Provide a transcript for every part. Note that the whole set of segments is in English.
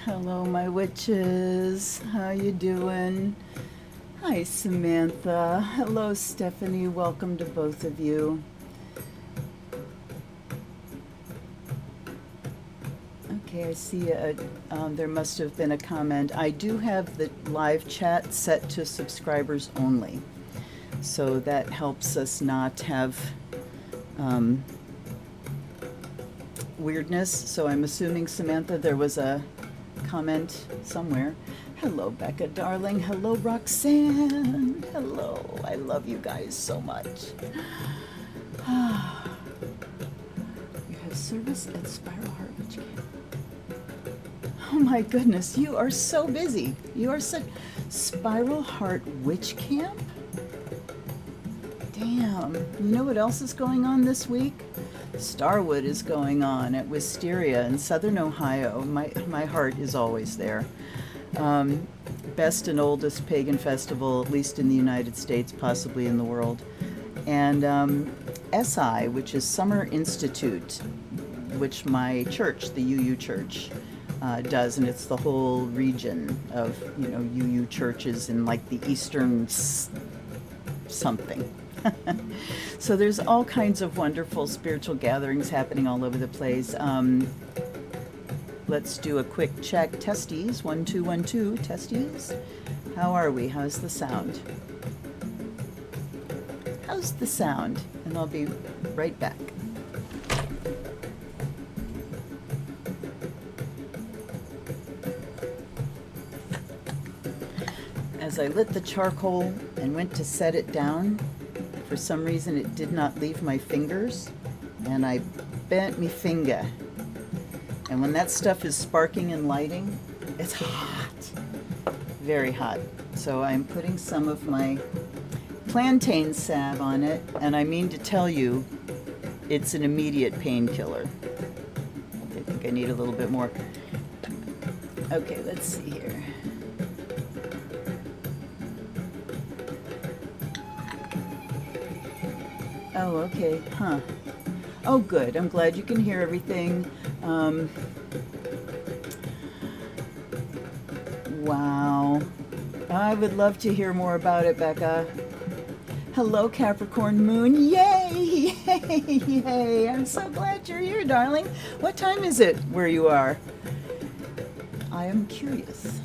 Hello, my witches. How you doing? Hi, Samantha. Hello, Stephanie. Welcome to both of you. Okay, I see there must have been a comment. I do have the live chat set to subscribers only, so that helps us not have weirdness. So I'm assuming, Samantha, there was a comment somewhere. Hello, Becca, darling. Hello, Roxanne. Hello. I love you guys so much. You have service at Spiral Heart Witch Camp. Oh my goodness, you are so busy. You are such Spiral Heart Witch Camp? Damn. You know what else is going on this week? Starwood is going on at Wisteria in Southern Ohio. My heart is always there. Best and oldest pagan festival, at least in the United States, possibly in the world. And SI, which is Summer Institute, which my church, the UU Church, does, and it's the whole region of, UU churches in like the eastern something. So there's all kinds of wonderful spiritual gatherings happening all over the place. Let's do a quick check. Testes, 1 2 1 2. Testes, how are we? How's the sound? How's the sound? And I'll be right back. As I lit the charcoal and went to set it down, for some reason it did not leave my fingers, and I bent me finger. And when that stuff is sparking and lighting, it's hot, very hot. So I'm putting some of my plantain salve on it, and I mean to tell you, it's an immediate painkiller. I think I need a little bit more. Okay, let's see here. Oh, okay, huh. Oh, good. I'm glad you can hear everything. Wow. I would love to hear more about it, Becca. Hello, Capricorn Moon. Yay! Yay! Yay! I'm so glad you're here, darling. What time is it where you are? I am curious.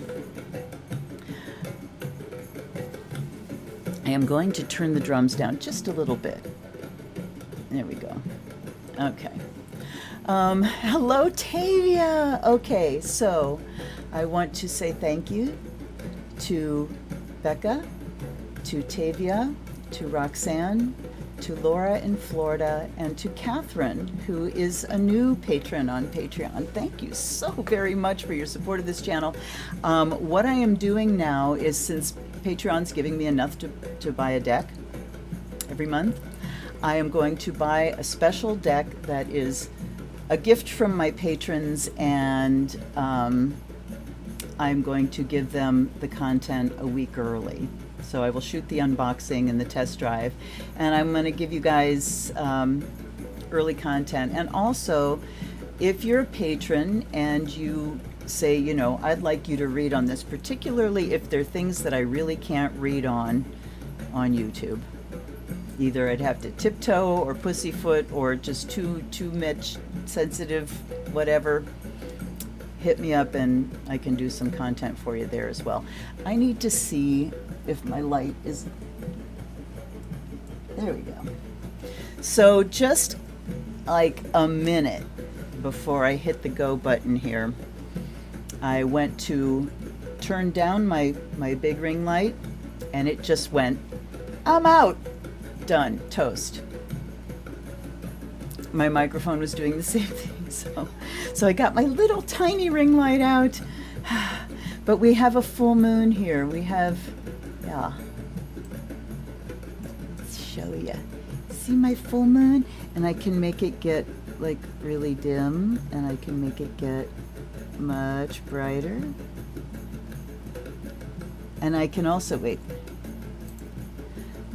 I am going to turn the drums down just a little bit. There we go. Okay. Hello, Tavia. Okay, so I want to say thank you to Becca, to Tavia, to Roxanne, to Laura in Florida, and to Catherine, who is a new patron on Patreon. Thank you so very much for your support of this channel. What I am doing now is, since Patreon's giving me enough to buy a deck every month, I am going to buy a special deck that is a gift from my patrons, and I'm going to give them the content a week early. So I will shoot the unboxing and the test drive, and I'm going to give you guys early content. And also, if you're a patron and you say, I'd like you to read on this, particularly if there are things that I really can't read on YouTube. Either I'd have to tiptoe or pussyfoot or just too much sensitive, whatever. Hit me up and I can do some content for you there as well. I need to see if my light is... There we go. So just like a minute before I hit the go button here, I went to turn down my big ring light, and it just went, I'm out. Done. Toast. My microphone was doing the same thing, so I got my little tiny ring light out. But we have a full moon here. We have, yeah. Let's show you. See my full moon? And I can make it get like really dim, and I can make it get much brighter. And I can also, wait.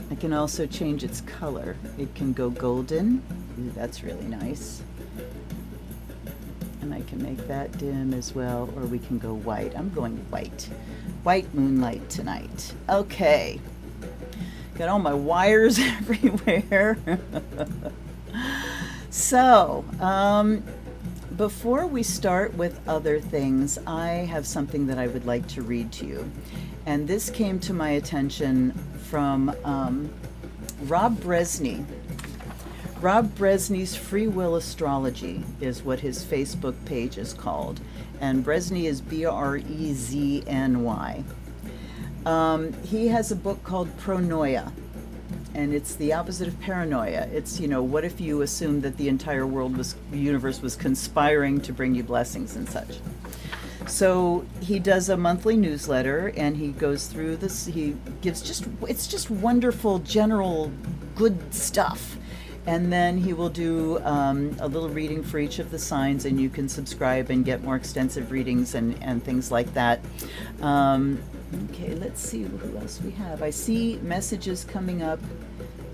I can also change its color. It can go golden. Ooh, that's really nice. And and I can make that dim as well, or we can go white. I'm going white. White moonlight tonight. Okay. Got all my wires everywhere. So, before we start with other things, I have something that I would like to read to you. And this came to my attention from Rob Bresney. Rob Bresney's Free Will Astrology is what his Facebook page is called. And Bresney is Brzny. He has a book called Pronoia. And it's the opposite of paranoia. It's, what if you assumed that the entire universe was conspiring to bring you blessings and such. So he does a monthly newsletter, and he goes through this. He gives it's just wonderful, general, good stuff. And then he will do a little reading for each of the signs, and you can subscribe and get more extensive readings and things like that. Okay, let's see who else we have. I see messages coming up.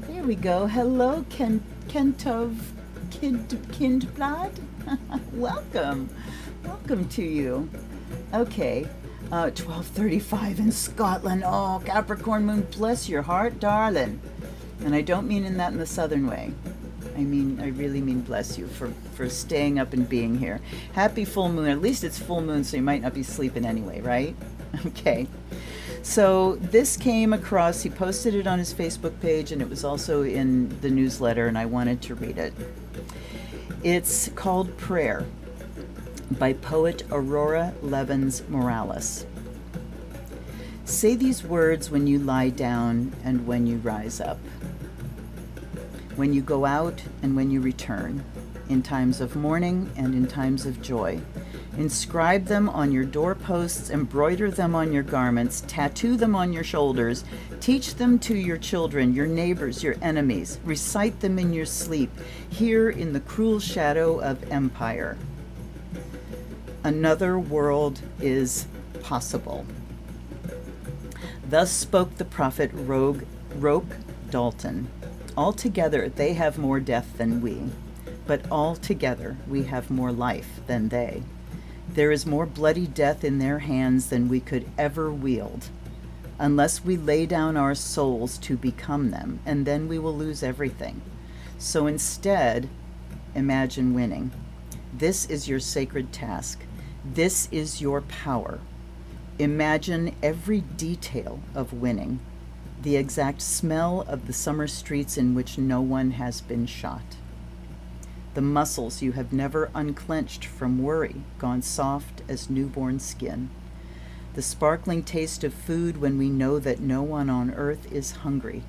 There we go. Hello, Kentov Kindblad. Welcome. Welcome to you. Okay. 12:35 in Scotland. Oh, Capricorn Moon, bless your heart, darling. And I don't mean in the southern way. I really mean bless you for staying up and being here. Happy full moon. At least it's full moon, so you might not be sleeping anyway, right? Okay. So this came across, he posted it on his Facebook page, and it was also in the newsletter, and I wanted to read it. It's called Prayer by poet Aurora Levins Morales. Say these words when you lie down and when you rise up, when you go out and when you return, in times of mourning and in times of joy. Inscribe them on your doorposts, embroider them on your garments, tattoo them on your shoulders, teach them to your children, your neighbors, your enemies. Recite them in your sleep, here in the cruel shadow of empire. Another world is possible. Thus spoke the prophet Roque Dalton. Altogether they have more death than we, but altogether we have more life than they. There is more bloody death in their hands than we could ever wield, unless we lay down our souls to become them, and then we will lose everything. So instead, imagine winning. This is your sacred task. This is your power. Imagine every detail of winning, the exact smell of the summer streets in which no one has been shot. The muscles you have never unclenched from worry, gone soft as newborn skin. The sparkling taste of food when we know that no one on earth is hungry,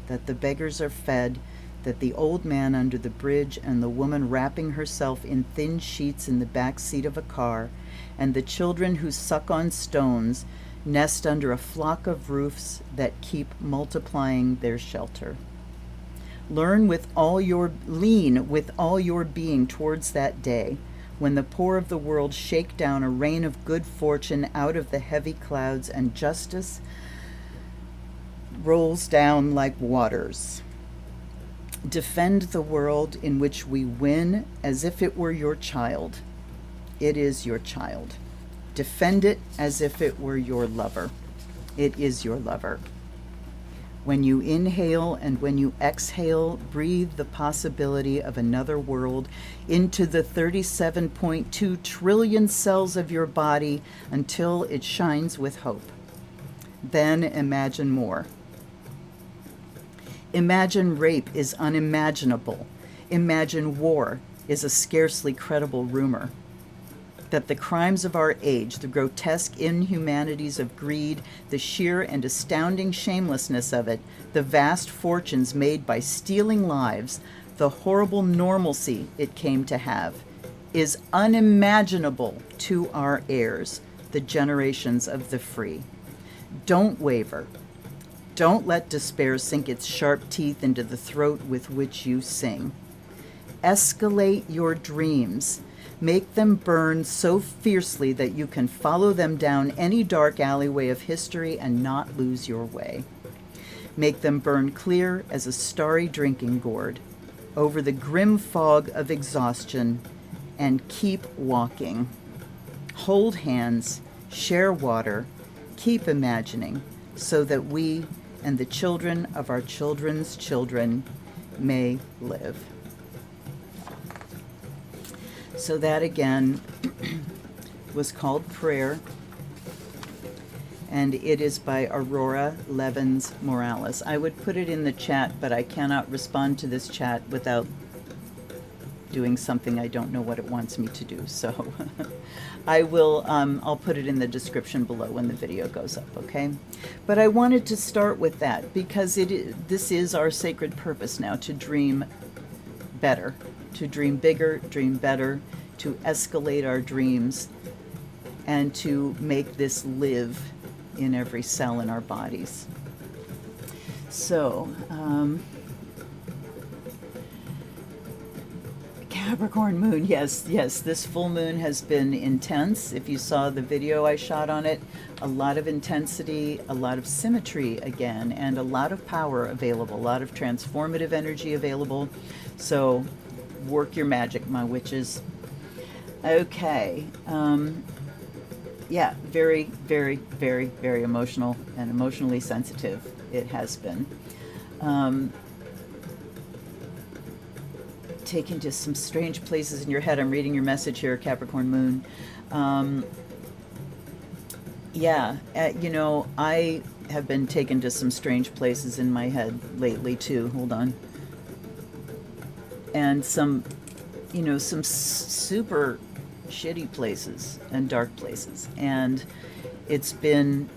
that the beggars are fed, that the old man under the bridge and the woman wrapping herself in thin sheets in the back seat of a car, and the children who suck on stones nest under a flock of roofs that keep multiplying their shelter. Lean with all your being towards that day, when the poor of the world shake down a rain of good fortune out of the heavy clouds, and justice rolls down like waters. Defend the world in which we win as if it were your child. It is your child. Defend it as if it were your lover. It is your lover. When you inhale and when you exhale, breathe the possibility of another world into the 37.2 trillion cells of your body until it shines with hope. Then imagine more. Imagine rape is unimaginable. Imagine war is a scarcely credible rumor. That the crimes of our age, the grotesque inhumanities of greed, the sheer and astounding shamelessness of it, the vast fortunes made by stealing lives, the horrible normalcy it came to have, is unimaginable to our heirs, the generations of the free. Don't waver. Don't let despair sink its sharp teeth into the throat with which you sing. Escalate your dreams. Make them burn so fiercely that you can follow them down any dark alleyway of history and not lose your way. Make them burn clear as a starry drinking gourd. Over the grim fog of exhaustion, and keep walking. Hold hands, share water, keep imagining, so that we and the children of our children's children may live. So that again was called Prayer, and it is by Aurora Levins Morales. I would put it in the chat, but I cannot respond to this chat without doing something I don't know what it wants me to do. So I will, I'll put it in the description below when the video goes up, okay? But I wanted to start with that because this is our sacred purpose now, to dream better, to dream bigger, dream better, to escalate our dreams, and to make this live in every cell in our bodies. So, Capricorn Moon, yes, this full moon has been intense. If you saw the video I shot on it, a lot of intensity, a lot of symmetry again, and a lot of power available, a lot of transformative energy available. So work your magic, my witches. Okay. Yeah, very, very, very, very emotional and emotionally sensitive it has been. Taken to some strange places in your head. I'm reading your message here, Capricorn Moon. Yeah, you know, I have been taken to some strange places in my head lately too. Hold on. And some, you know, some super shitty places and dark places. And it's been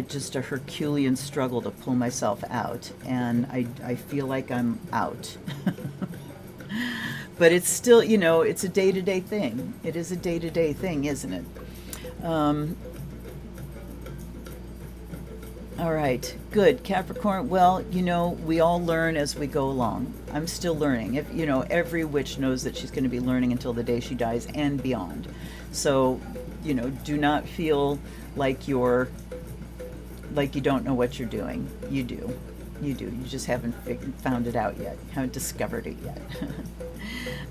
just a Herculean struggle to pull myself out. And I feel like I'm out. But it's still, you know, it's a day-to-day thing. It is a day-to-day thing, isn't it? All right, good, Capricorn. Well, you know, we all learn as we go along. I'm still learning. If you know, every witch knows that she's going to be learning until the day she dies and beyond. So, you know, do not feel like you don't know what you're doing. You do. You do. You just haven't found it out yet. You haven't discovered it yet.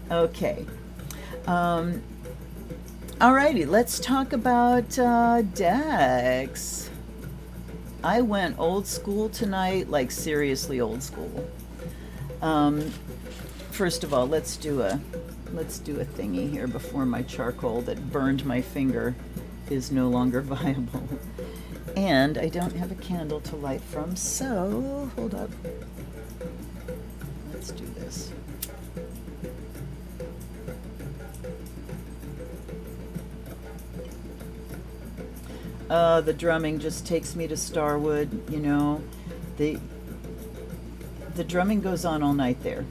Okay. Alrighty, let's talk about decks. I went old school tonight, like seriously old school. First of all, let's do a thingy here before my charcoal that burned my finger is no longer viable. And I don't have a candle to light from, so hold up. Let's do this. The drumming just takes me to Starwood, you know. The drumming goes on all night there.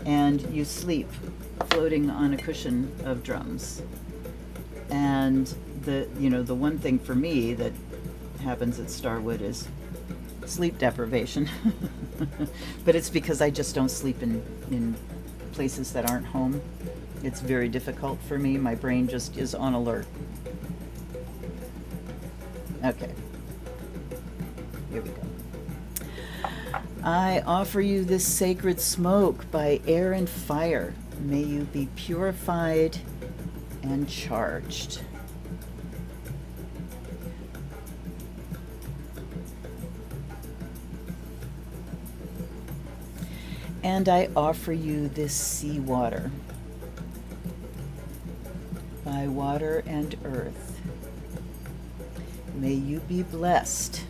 And you sleep floating on a cushion of drums. And the one thing for me that happens at Starwood is sleep deprivation. But it's because I just don't sleep in places that aren't home. It's very difficult for me. My brain just is on alert. Okay. Here we go. I offer you this sacred smoke by air and fire. May you be purified and charged. And I offer you this seawater by water and earth. May you be blessed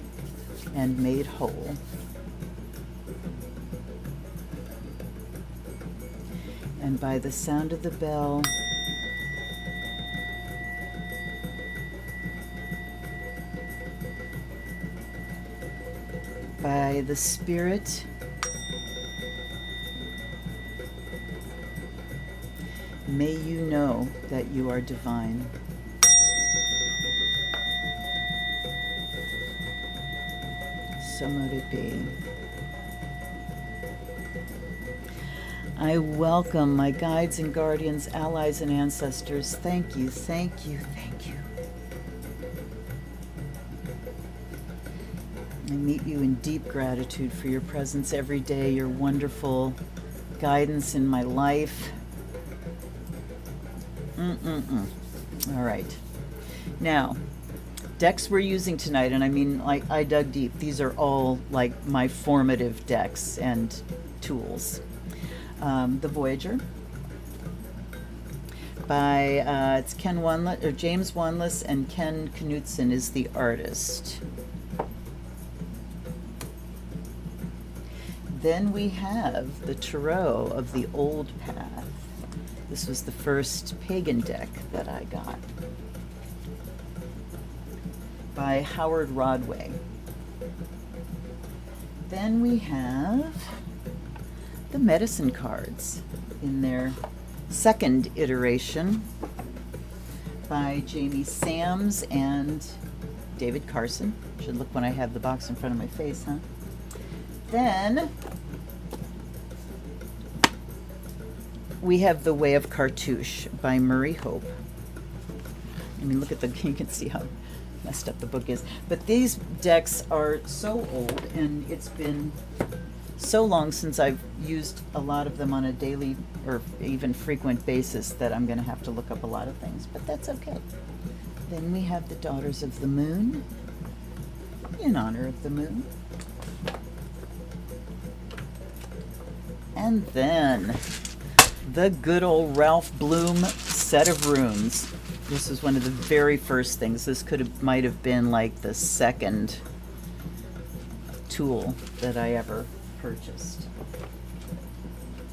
and made whole. And by the sound of the bell, by the Spirit, may you know that you are divine. So mote it be. I welcome my guides and guardians, allies and ancestors. Thank you, thank you, thank you. I meet you in deep gratitude for your presence every day, your wonderful guidance in my life. All right. Now, decks we're using tonight, and I mean, like, I dug deep. These are all like my formative decks and tools. The Voyager by it's Ken Wanless, or James Wanless, and Ken Knutson is the artist. Then we have the Tarot of the Old Path. This was the first pagan deck that I got, by Howard Rodway. Then we have the medicine cards in their second iteration by Jamie Sams and David Carson. Should look when I have the box in front of my face, huh? Then we have The Way of Cartouche by Murray Hope. I mean, look at the, you can see how messed up the book is. But these decks are so old, and it's been so long since I've used a lot of them on a daily or even frequent basis that I'm going to have to look up a lot of things, but that's okay. Then we have the Daughters of the Moon, in honor of the moon. And then the good old Ralph Bloom set of runes. This was one of the very first things. This might have been like the second tool that I ever purchased.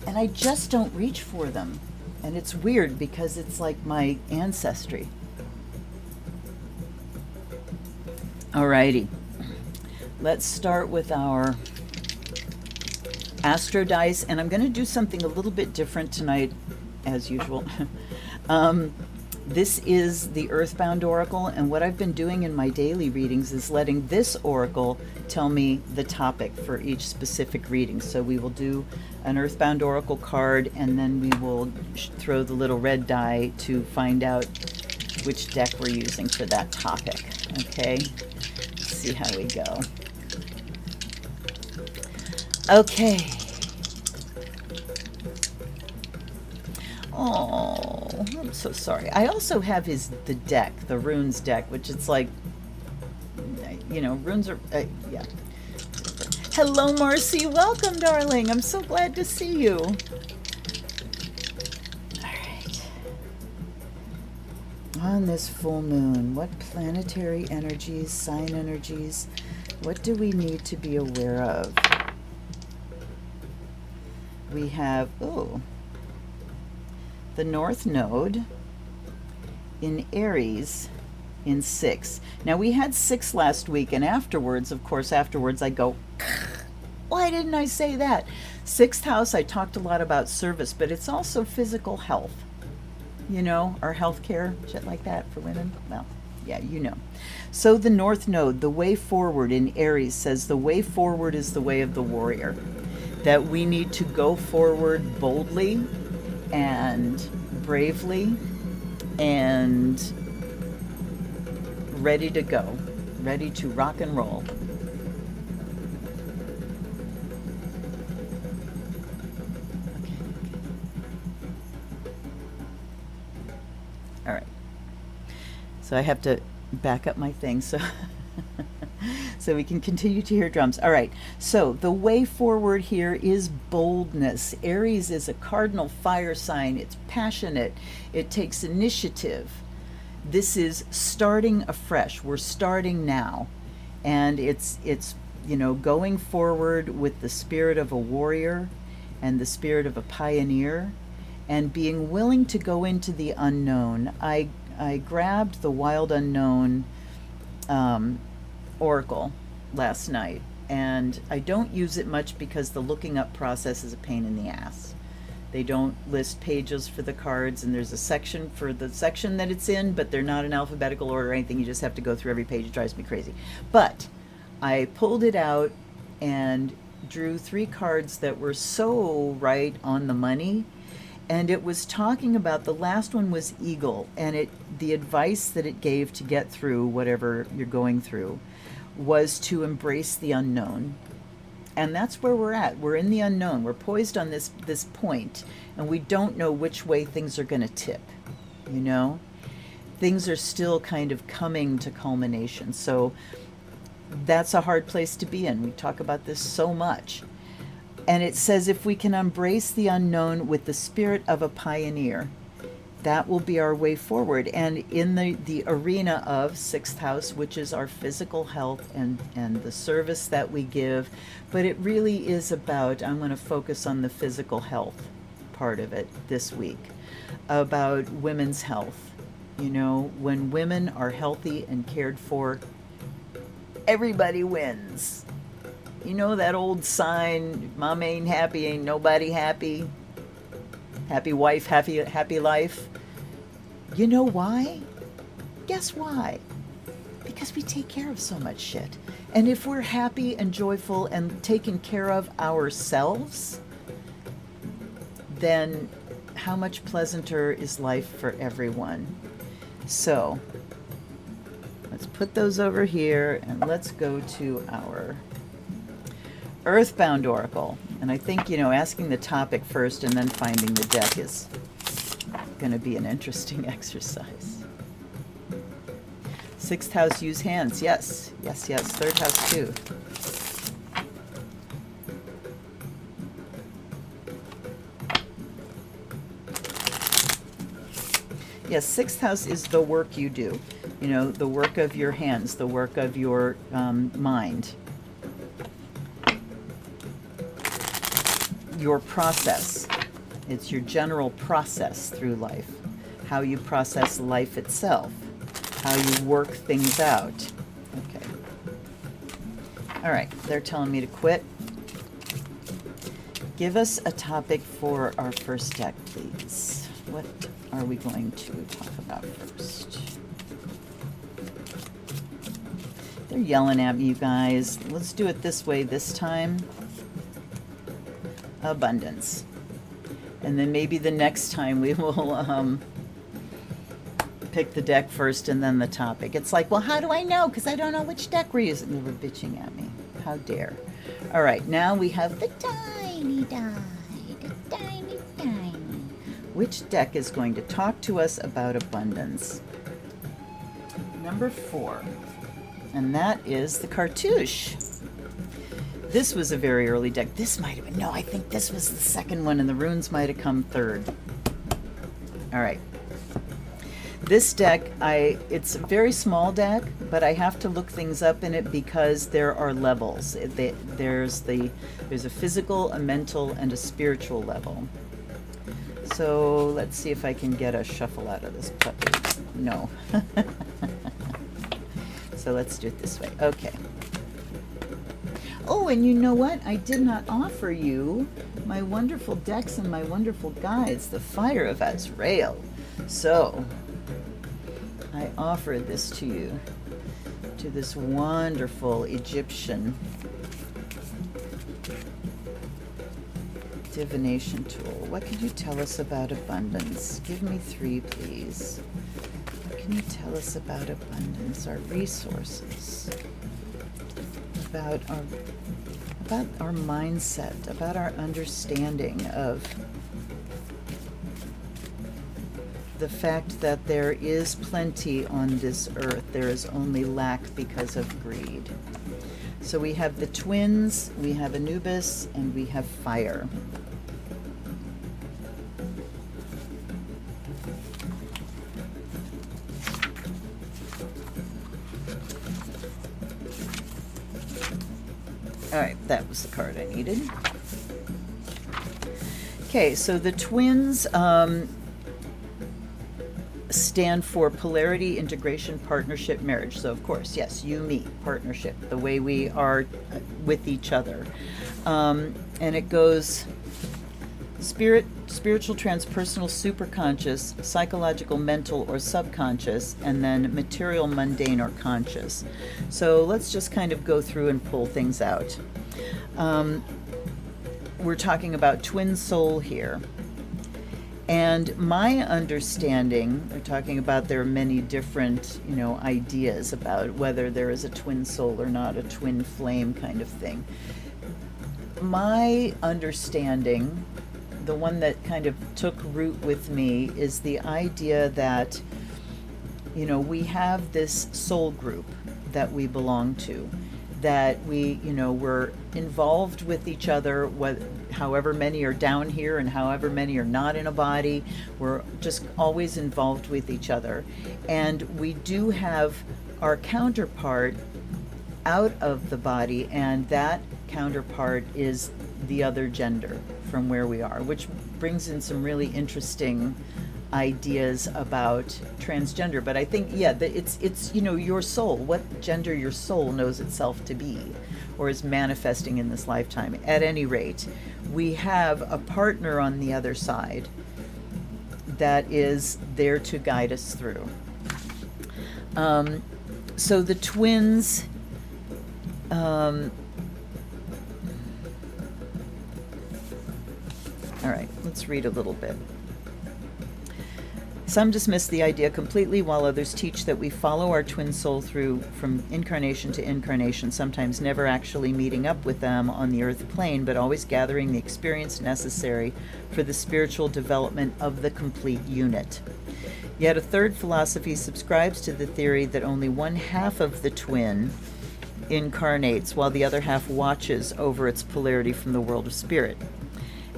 And I just don't reach for them. And it's weird because it's like my ancestry. Alrighty. Let's start with our Astro Dice, and I'm going to do something a little bit different tonight, as usual. This is the Earthbound Oracle, and what I've been doing in my daily readings is letting this oracle tell me the topic for each specific reading. So we will do an Earthbound Oracle card, and then we will throw the little red die to find out which deck we're using for that topic. Okay, let's see how we go. Okay. Oh, I'm so sorry. I also have the deck, the runes deck, which it's like, you know, runes are, yeah. Hello, Marcy. Welcome, darling. I'm so glad to see you. All right. On this full moon, what planetary energies, sign energies, what do we need to be aware of? We have, the North Node in Aries in 6. Now, we had 6 last week, and afterwards, I go, why didn't I say that? 6th house, I talked a lot about service, but it's also physical health. You know, our health care, shit like that for women. Well, yeah, you know. So the North Node, the way forward in Aries, says the way forward is the way of the warrior. That we need to go forward boldly and bravely and ready to go, ready to rock and roll. Okay. All right. So I have to back up my thing so so we can continue to hear drums. All right, so the way forward here is boldness. Aries is a cardinal fire sign. It's passionate. It takes initiative. This is starting afresh. We're starting now. And it's you know, going forward with the spirit of a warrior and the spirit of a pioneer and being willing to go into the unknown. I grabbed the Wild Unknown Oracle last night, and I don't use it much because the looking up process is a pain in the ass. They don't list pages for the cards, and there's a section for the section that it's in, but they're not in alphabetical order or anything. You just have to go through every page. It drives me crazy. But I pulled it out and drew 3 cards that were so right on the money. And it was talking about, the last one was Eagle, and the advice that it gave to get through whatever you're going through was to embrace the unknown. And that's where we're at. We're in the unknown. We're poised on this point, and we don't know which way things are going to tip. you know? Things are still kind of coming to culmination. So that's a hard place to be in. We talk about this so much. And it says if we can embrace the unknown with the spirit of a pioneer, that will be our way forward. And in the arena of sixth house, which is our physical health and the service that we give, but it really is about, I'm going to focus on the physical health part of it this week, about women's health. You know, when women are healthy and cared for, everybody wins. You know that old sign, mom ain't happy, ain't nobody happy. Happy wife, happy life. You know why? Guess why? Because we take care of so much shit. And if we're happy and joyful and taking care of ourselves, then how much pleasanter is life for everyone? So let's put those over here and let's go to our Earthbound Oracle. And I think, you know, asking the topic first and then finding the deck is going to be an interesting exercise. Sixth house, use hands. Yes, yes, yes. Third house, too. Yes, sixth house is the work you do. You know, the work of your hands, the work of your mind. Your process. It's your general process through life. How you process life itself. How you work things out. Okay. All right, they're telling me to quit. Give us a topic for our first deck, please. What are we going to talk about first? They're yelling at me, you guys. Let's do it this way this time. Abundance. And then maybe the next time we will pick the deck first and then the topic. It's like, well, how do I know? Because I don't know which deck we're using. They were bitching at me. How dare. All right, now we have the tiny die. The tiny, tiny. Which deck is going to talk to us about abundance? Number 4. And that is the Cartouche. This was a very early deck. This might have been, no, I think this was the second one, and the runes might have come third. All right. This deck, it's a very small deck, but I have to look things up in it because there are levels. There's a physical, a mental, and a spiritual level. So let's see if I can get a shuffle out of this puppy. No. So let's do it this way. Okay. Oh, and you know what? I did not offer you my wonderful decks and my wonderful guides, the Fire of Azrael. So, I offered this to you, to this wonderful Egyptian divination tool. What could you tell us about abundance? Give me 3, please. What can you tell us about abundance, our resources? About our mindset, about our understanding of the fact that there is plenty on this earth. There is only lack because of greed. So we have the twins, we have Anubis, and we have fire. All right, that was the card I needed. Okay, so the twins stand for polarity, integration, partnership, marriage. So, of course, yes, you, me, partnership, the way we are with each other. And it goes spiritual, transpersonal, superconscious, psychological, mental, or subconscious, and then material, mundane, or conscious. So let's just kind of go through and pull things out. We're talking about twin soul here. And my understanding, we're talking about there are many different, ideas about whether there is a twin soul or not, a twin flame kind of thing. My understanding the one that kind of took root with me is the idea that, you know, we have this soul group that we belong to, that we, you know, we're involved with each other, however many are down here and however many are not in a body. We're just always involved with each other. And we do have our counterpart out of the body, and that counterpart is the other gender from where we are, which brings in some really interesting ideas about transgender. But I think, yeah, it's you know, your soul, what gender your soul knows itself to be or is manifesting in this lifetime. At any rate, we have a partner on the other side that is there to guide us through. So the twins, all right, let's read a little bit. Some dismiss the idea completely, while others teach that we follow our twin soul through from incarnation to incarnation, sometimes never actually meeting up with them on the earth plane, but always gathering the experience necessary for the spiritual development of the complete unit. Yet a third philosophy subscribes to the theory that only one half of the twin incarnates, while the other half watches over its polarity from the world of spirit.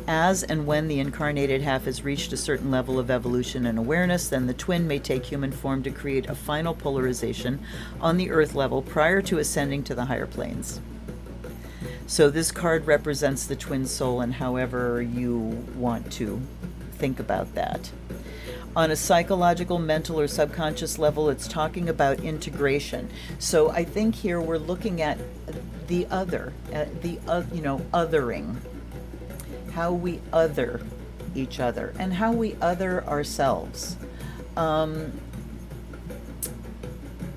As and when the incarnated half has reached a certain level of evolution and awareness, then the twin may take human form to create a final polarization on the earth level prior to ascending to the higher planes. So this card represents the twin soul, and however you want to think about that. On a psychological, mental, or subconscious level, it's talking about integration. So I think here we're looking at the other, you know, othering. How we other each other and how we other ourselves.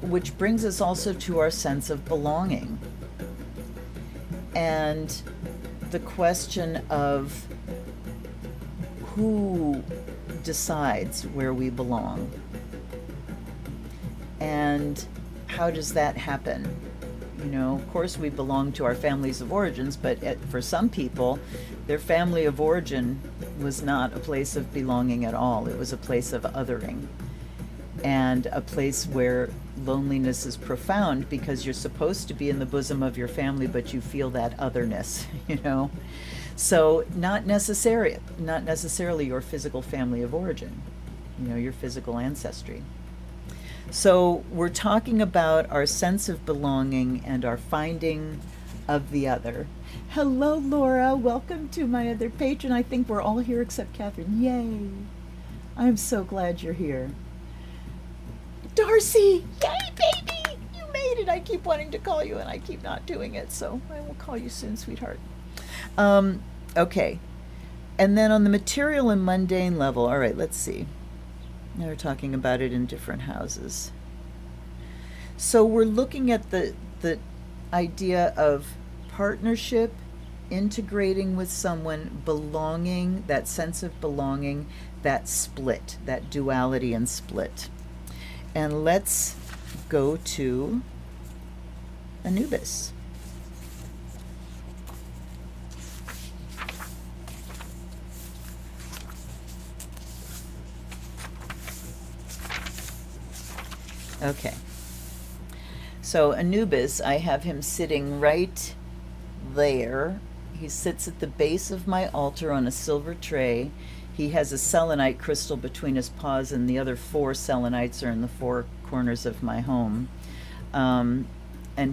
Which brings us also to our sense of belonging. And the question of who decides where we belong. And how does that happen? You know, of course we belong to our families of origins, but for some people, their family of origin was not a place of belonging at all. It was a place of othering, and a place where loneliness is profound because you're supposed to be in the bosom of your family, but you feel that otherness, you know. So not necessarily your physical family of origin, you know, your physical ancestry. So we're talking about our sense of belonging and our finding of the other. Hello, Laura. Welcome to my other patron. I think we're all here except Catherine. Yay. I'm so glad you're here. Darcy. Yay, baby. You made it. I keep wanting to call you and I keep not doing it. So I will call you soon, sweetheart. Okay. And then on the material and mundane level, all right, let's see. Now we're talking about it in different houses. So we're looking at the idea of partnership, integrating with someone, belonging, that sense of belonging, that split, that duality and split. And let's go to Anubis. Okay, so Anubis, I have him sitting right there. He sits at the base of my altar on a silver tray. He has a selenite crystal between his paws, and the other 4 selenites are in the 4 corners of my home. And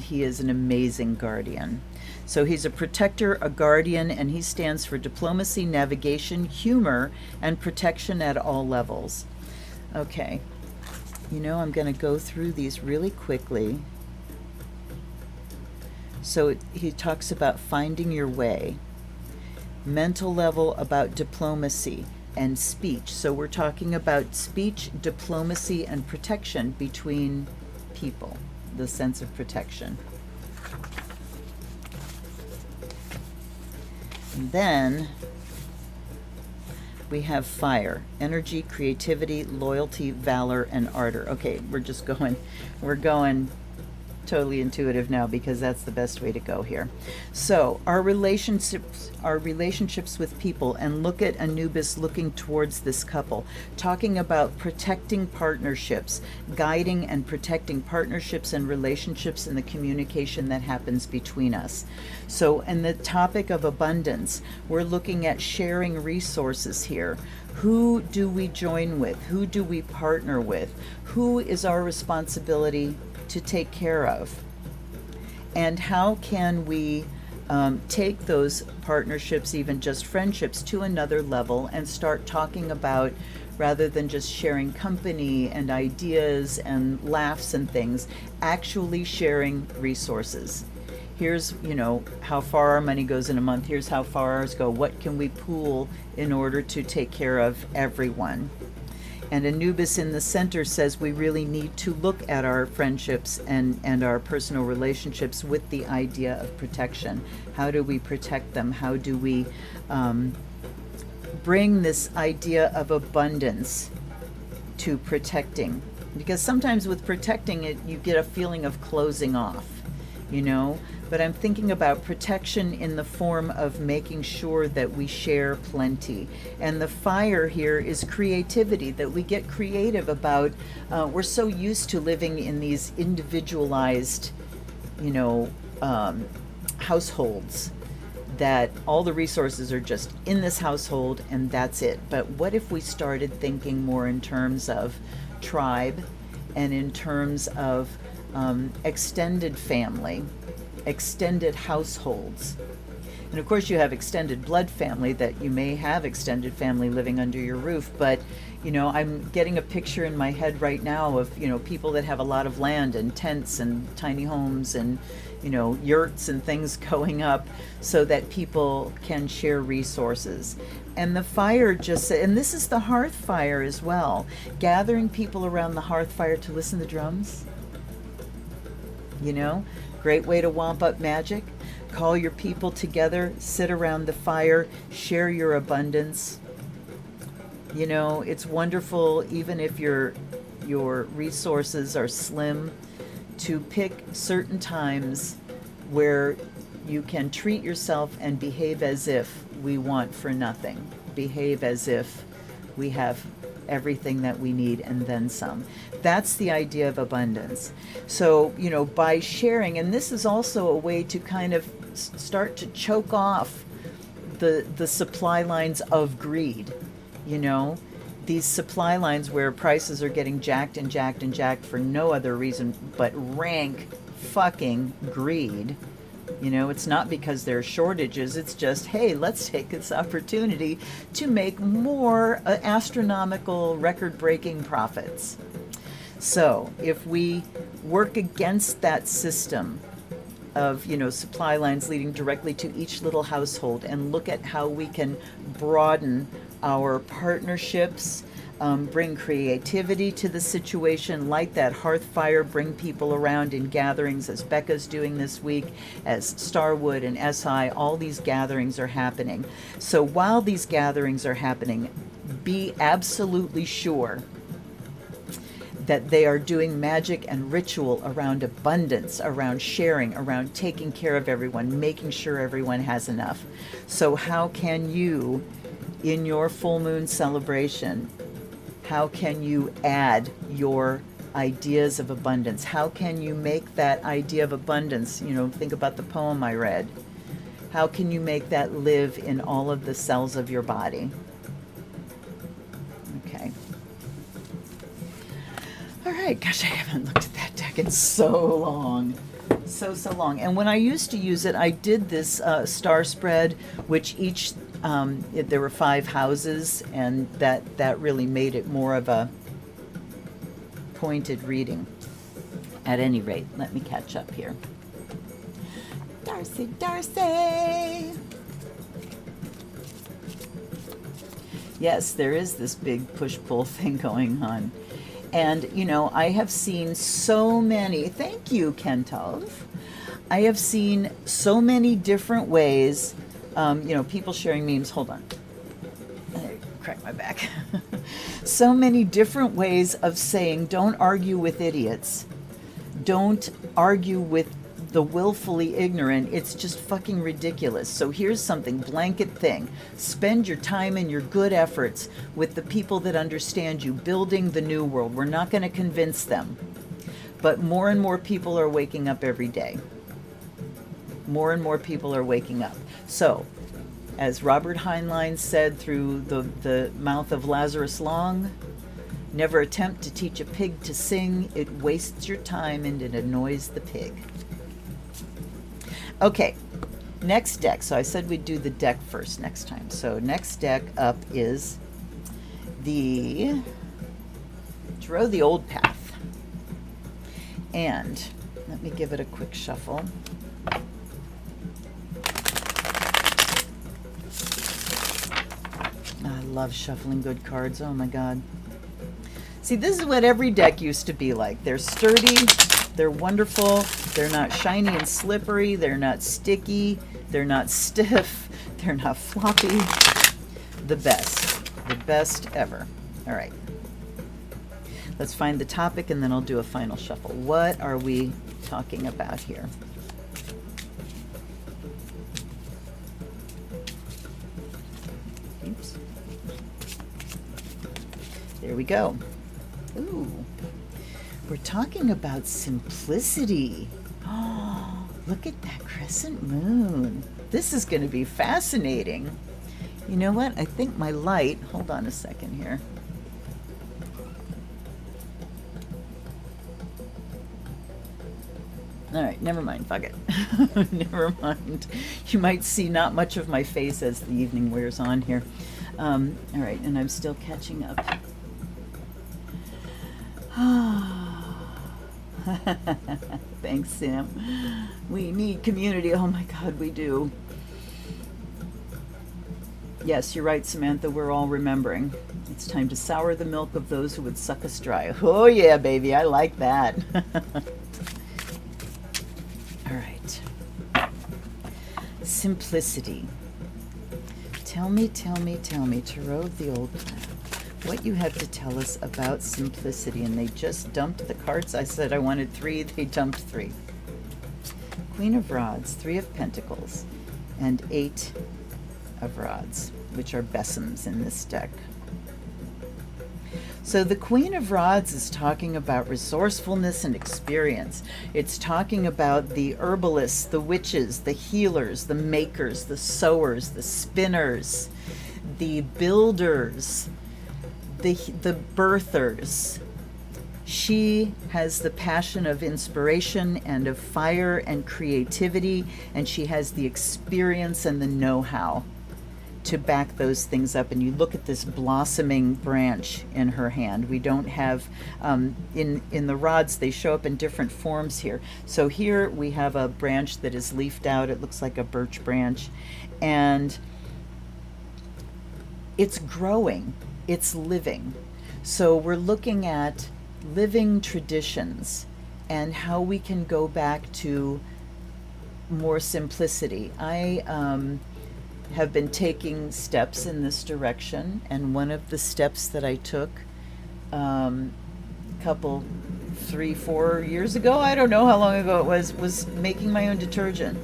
he is an amazing guardian. So he's a protector, a guardian, and he stands for diplomacy, navigation, humor, and protection at all levels. Okay. You know, I'm going to go through these really quickly. So he talks about finding your way. Mental level, about diplomacy and speech. So we're talking about speech, diplomacy, and protection between people, the sense of protection. And then we have fire, energy, creativity, loyalty, valor, and ardor. Okay, we're going totally intuitive now because that's the best way to go here. So our relationships with people, and look at Anubis looking towards this couple, talking about protecting partnerships, guiding and protecting partnerships and relationships and the communication that happens between us. So in the topic of abundance, we're looking at sharing resources here. Who do we join with? Who do we partner with? Who is our responsibility to take care of? And how can we take those partnerships, even just friendships, to another level and start talking about, rather than just sharing company and ideas and laughs and things, actually sharing resources. Here's, how far our money goes in a month. Here's how far ours go. What can we pool in order to take care of everyone? And Anubis in the center says we really need to look at our friendships and our personal relationships with the idea of protection. How do we protect them? How do we bring this idea of abundance to protecting? Because sometimes with protecting it, you get a feeling of closing off, But I'm thinking about protection in the form of making sure that we share plenty. And the fire here is creativity, that we get creative about, we're so used to living in these individualized, households, that all the resources are just in this household and that's it. But what if we started thinking more in terms of tribe and in terms of extended family, extended households? And of course you have extended blood family, that you may have extended family living under your roof, but I'm getting a picture in my head right now of people that have a lot of land and tents and tiny homes and yurts and things going up so that people can share resources. And the fire and this is the hearth fire as well, gathering people around the hearth fire to listen to drums. Great way to wamp up magic. Call your people together, sit around the fire, share your abundance. It's wonderful, even if your resources are slim, to pick certain times where you can treat yourself and behave as if we want for nothing. Behave as if we have everything that we need and then some. That's the idea of abundance. So, by sharing, and this is also a way to kind of start to choke off the supply lines of greed, these supply lines where prices are getting jacked and jacked and jacked for no other reason but rank fucking greed. It's not because there are shortages, it's just, hey, let's take this opportunity to make more astronomical, record-breaking profits. So if we work against that system of, supply lines leading directly to each little household and look at how we can broaden our partnerships, bring creativity to the situation, light that hearth fire, bring people around in gatherings, as Becca's doing this week, as Starwood and SI, all these gatherings are happening. So while these gatherings are happening, be absolutely sure that they are doing magic and ritual around abundance, around sharing, around taking care of everyone, making sure everyone has enough. So how can you, in your full moon celebration, how can you add your ideas of abundance? How can you make that idea of abundance, think about the poem I read. How can you make that live in all of the cells of your body? Okay. All right, gosh, I haven't looked at that deck in so long. So long. And when I used to use it, I did this star spread, which each there were 5 houses, and that really made it more of a pointed reading. At any rate, let me catch up here. Darcy. Yes, there is this big push-pull thing going on. And, I have seen so many, thank you, Kentov. I have seen so many different ways, people sharing memes. Hold on. I crack my back. So many different ways of saying, don't argue with idiots. Don't argue with the willfully ignorant. It's just fucking ridiculous. So here's something, blanket thing. Spend your time and your good efforts with the people that understand you, building the new world. We're not going to convince them. But more and more people are waking up every day. More and more people are waking up. So, as Robert Heinlein said through the mouth of Lazarus Long, never attempt to teach a pig to sing. It wastes your time and it annoys the pig. Okay, next deck. So I said we'd do the deck first next time. So next deck up is the Tarot the Old Path. And let me give it a quick shuffle. I love shuffling good cards. Oh my God. See, this is what every deck used to be like. They're sturdy, they're wonderful, they're not shiny and slippery, they're not sticky, they're not stiff, they're not floppy. The best ever. All right. Let's find the topic and then I'll do a final shuffle. What are we talking about here? Oops. There we go. Ooh, we're talking about simplicity. Oh, look at that crescent moon. This is going to be fascinating. You know what? I think my light, hold on a second here. All right, never mind, fuck it. Never mind. You might see not much of my face as the evening wears on here. All right, and I'm still catching up. Thanks, Sam. We need community. Oh my God, we do. Yes, you're right, Samantha. We're all remembering. It's time to sour the milk of those who would suck us dry. Oh yeah, baby. I like that. All right. Simplicity. Tell me, Tarot of the Old Path, what you have to tell us about simplicity. And they just dumped the cards. I said I wanted 3, they dumped 3. Queen of Rods, 3 of Pentacles, and 8 of Rods, which are besoms in this deck. So the Queen of Rods is talking about resourcefulness and experience. It's talking about the herbalists, the witches, the healers, the makers, the sewers, the spinners, the builders, the birthers. She has the passion of inspiration and of fire and creativity, and she has the experience and the know-how to back those things up. And you look at this blossoming branch in her hand. We don't have, in the rods, they show up in different forms here. So here we have a branch that is leafed out. It looks like a birch branch. And it's growing. It's living. So we're looking at living traditions and how we can go back to more simplicity. I have been taking steps in this direction, and one of the steps that I took couple 3-4 years ago, I don't know how long ago it was making my own detergent.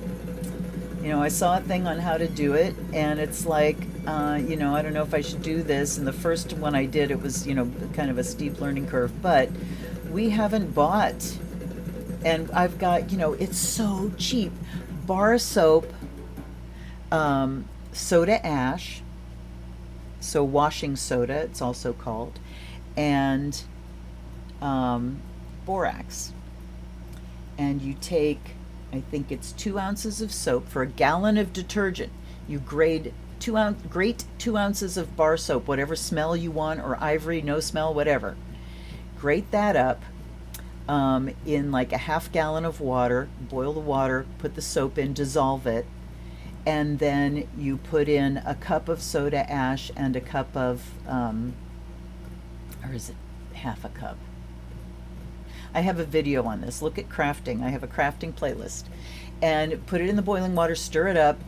You know, I saw a thing on how to do it, and it's like, you know, I don't know if I should do this. And the first one I did, it was, you know, kind of a steep learning curve, but we haven't bought, and I've got, you know, it's so cheap. Bar soap, soda ash, so washing soda, it's also called, and borax. And you take, I think it's 2 ounces of soap for a gallon of detergent. You grate 2 ounces of bar soap, whatever smell you want, or ivory, no smell, whatever. Grate that up in like a half gallon of water. Boil the water, put the soap in, dissolve it, and then you put in a cup of soda ash and a cup of, or is it half a cup? I have a video on this. Look at crafting. I have a crafting playlist. And put it in the boiling water, stir it up,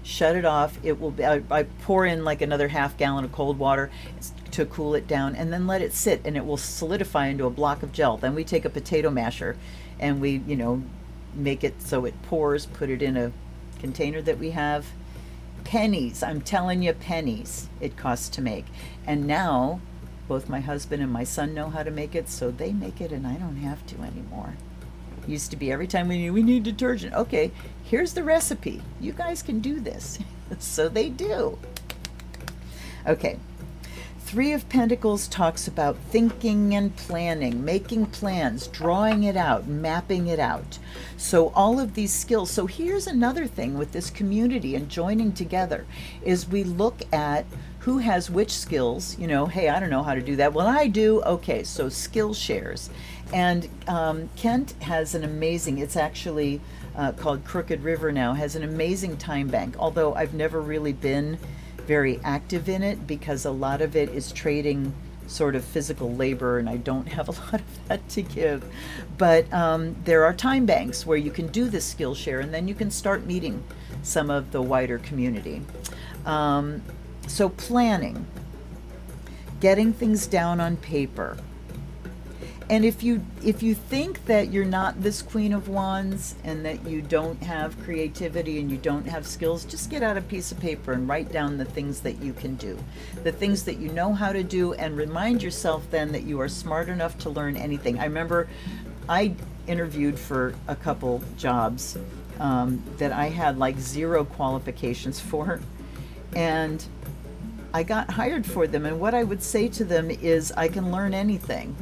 shut it off. It will be, I pour in like another half gallon of cold water to cool it down, and then let it sit, and it will solidify into a block of gel. Then we take a potato masher and we, make it so it pours, put it in a container that we have. Pennies, I'm telling you, pennies it costs to make. And now both my husband and my son know how to make it, so they make it and I don't have to anymore. Used to be every time we need detergent. Okay, here's the recipe. You guys can do this. So they do. Okay. Three of Pentacles talks about thinking and planning, making plans, drawing it out, mapping it out. So all of these skills. So here's another thing with this community and joining together is we look at who has which skills. Hey, I don't know how to do that. Well, I do. Okay, so skill shares. And Kent has an amazing, it's actually called Crooked River now, has an amazing time bank, although I've never really been very active in it because a lot of it is trading sort of physical labor and I don't have a lot of that to give. But there are time banks where you can do this skill share and then you can start meeting some of the wider community. So planning, getting things down on paper. And if you think that you're not this Queen of Wands and that you don't have creativity and you don't have skills, just get out a piece of paper and write down the things that you can do, the things that you know how to do, and remind yourself then that you are smart enough to learn anything. I remember I interviewed for a couple jobs that I had like 0 qualifications for, and I got hired for them, and what I would say to them is, I can learn anything.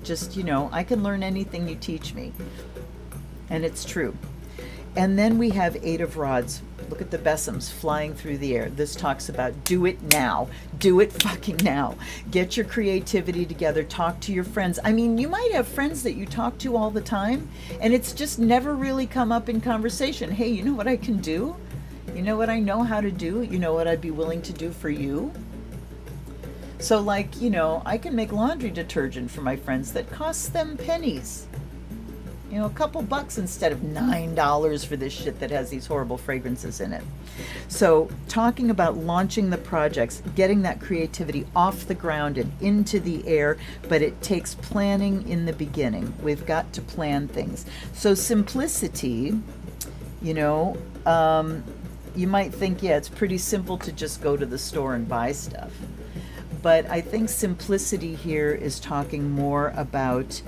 Just, I can learn anything you teach me. And it's true. And then we have 8 of Rods. Look at the besoms flying through the air. This talks about do it now. Do it fucking now. Get your creativity together. Talk to your friends. I mean, you might have friends that you talk to all the time, and it's just never really come up in conversation. Hey, you know what I can do? You know what I know how to do? You know what I'd be willing to do for you? So like, I can make laundry detergent for my friends that costs them pennies. A couple bucks instead of $9 for this shit that has these horrible fragrances in it. So talking about launching the projects, getting that creativity off the ground and into the air, but it takes planning in the beginning. We've got to plan things. So simplicity, you might think, yeah, it's pretty simple to just go to the store and buy stuff. But I think simplicity here is talking more about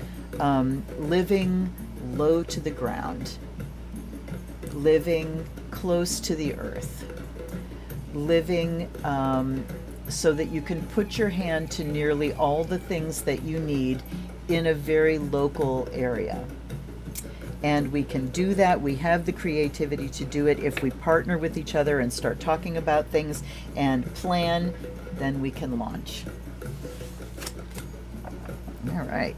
living low to the ground, living close to the earth, living so that you can put your hand to nearly all the things that you need in a very local area. And we can do that. We have the creativity to do it. If we partner with each other and start talking about things and plan, then we can launch. All right.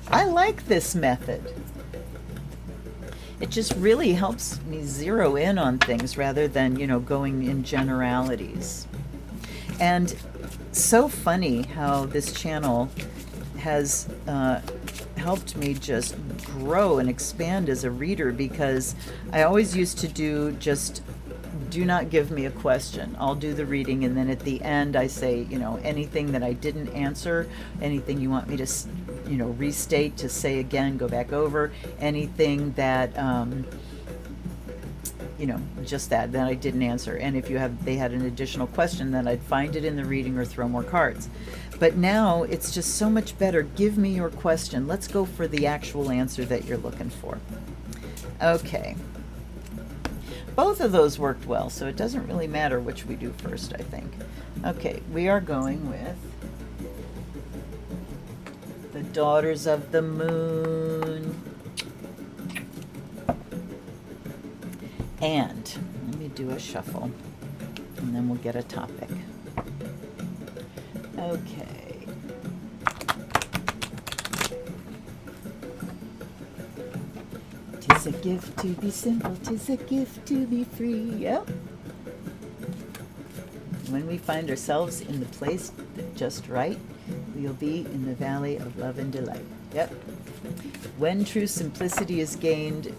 I like this method. It just really helps me zero in on things rather than, going in generalities. And so funny how this channel has helped me just grow and expand as a reader, because I always used to do not give me a question. I'll do the reading, and then at the end I say, anything that I didn't answer, anything you want me to, restate, to say again, go back over, anything that, just that I didn't answer. And if they had an additional question, then I'd find it in the reading or throw more cards. But now it's just so much better. Give me your question. Let's go for the actual answer that you're looking for. Okay. Both of those worked well, so it doesn't really matter which we do first, I think. Okay, we are going with the Daughters of the Moon. And let me do a shuffle, and then we'll get a topic. Okay. Tis a gift to be simple, tis a gift to be free. Yep. When we find ourselves in the place just right, we'll be in the valley of love and delight. Yep. When true simplicity is gained,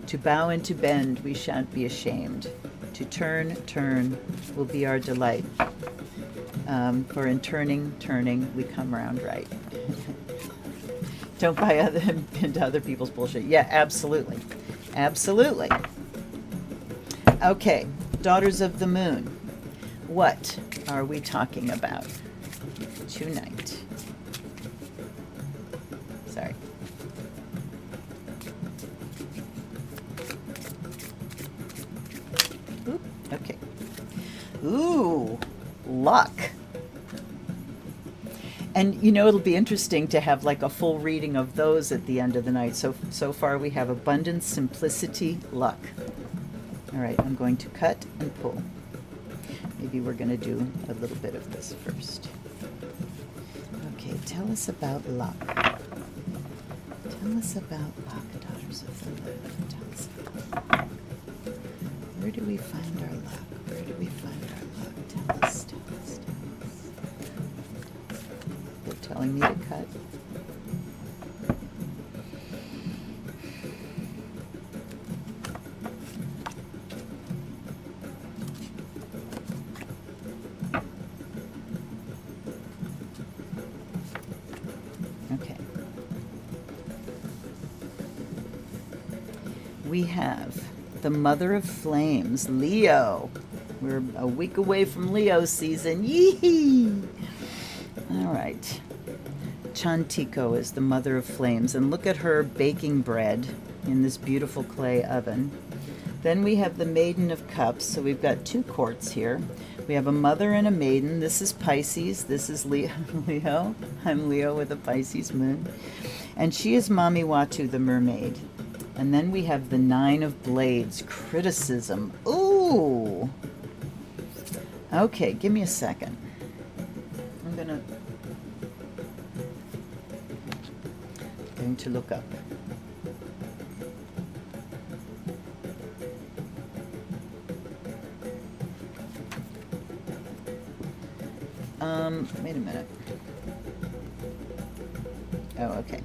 to bow and to bend we shan't be ashamed. To turn will be our delight. For in turning, we come around right. Don't buy into other people's bullshit. Yeah, absolutely. Absolutely. Okay, Daughters of the Moon. What are we talking about tonight? Sorry. Oop, okay. Ooh, luck. And you know, it'll be interesting to have like a full reading of those at the end of the night. So far we have abundance, simplicity, luck. All right, I'm going to cut and pull. Maybe we're going to do a little bit of this first. Okay, tell us about luck. Tell us about luck, Daughters of the Moon. Tell us about luck. Where do we find our luck? Where do we find our luck? Tell us, tell us, tell us. They're telling me to cut. Okay. We have the Mother of Flames, Leo. We're a week away from Leo season. Yee! All right. Chantiko is the Mother of Flames, and look at her baking bread in this beautiful clay oven. Then we have the Maiden of Cups, so we've got two quartz here. We have a mother and a maiden. This is Pisces. This is Leo. I'm Leo with a Pisces moon. And she is Mami Watu, the mermaid. And then we have the Nine of Blades, criticism. Ooh! Okay, give me a second. I'm going to look up. Wait a minute. Oh, okay.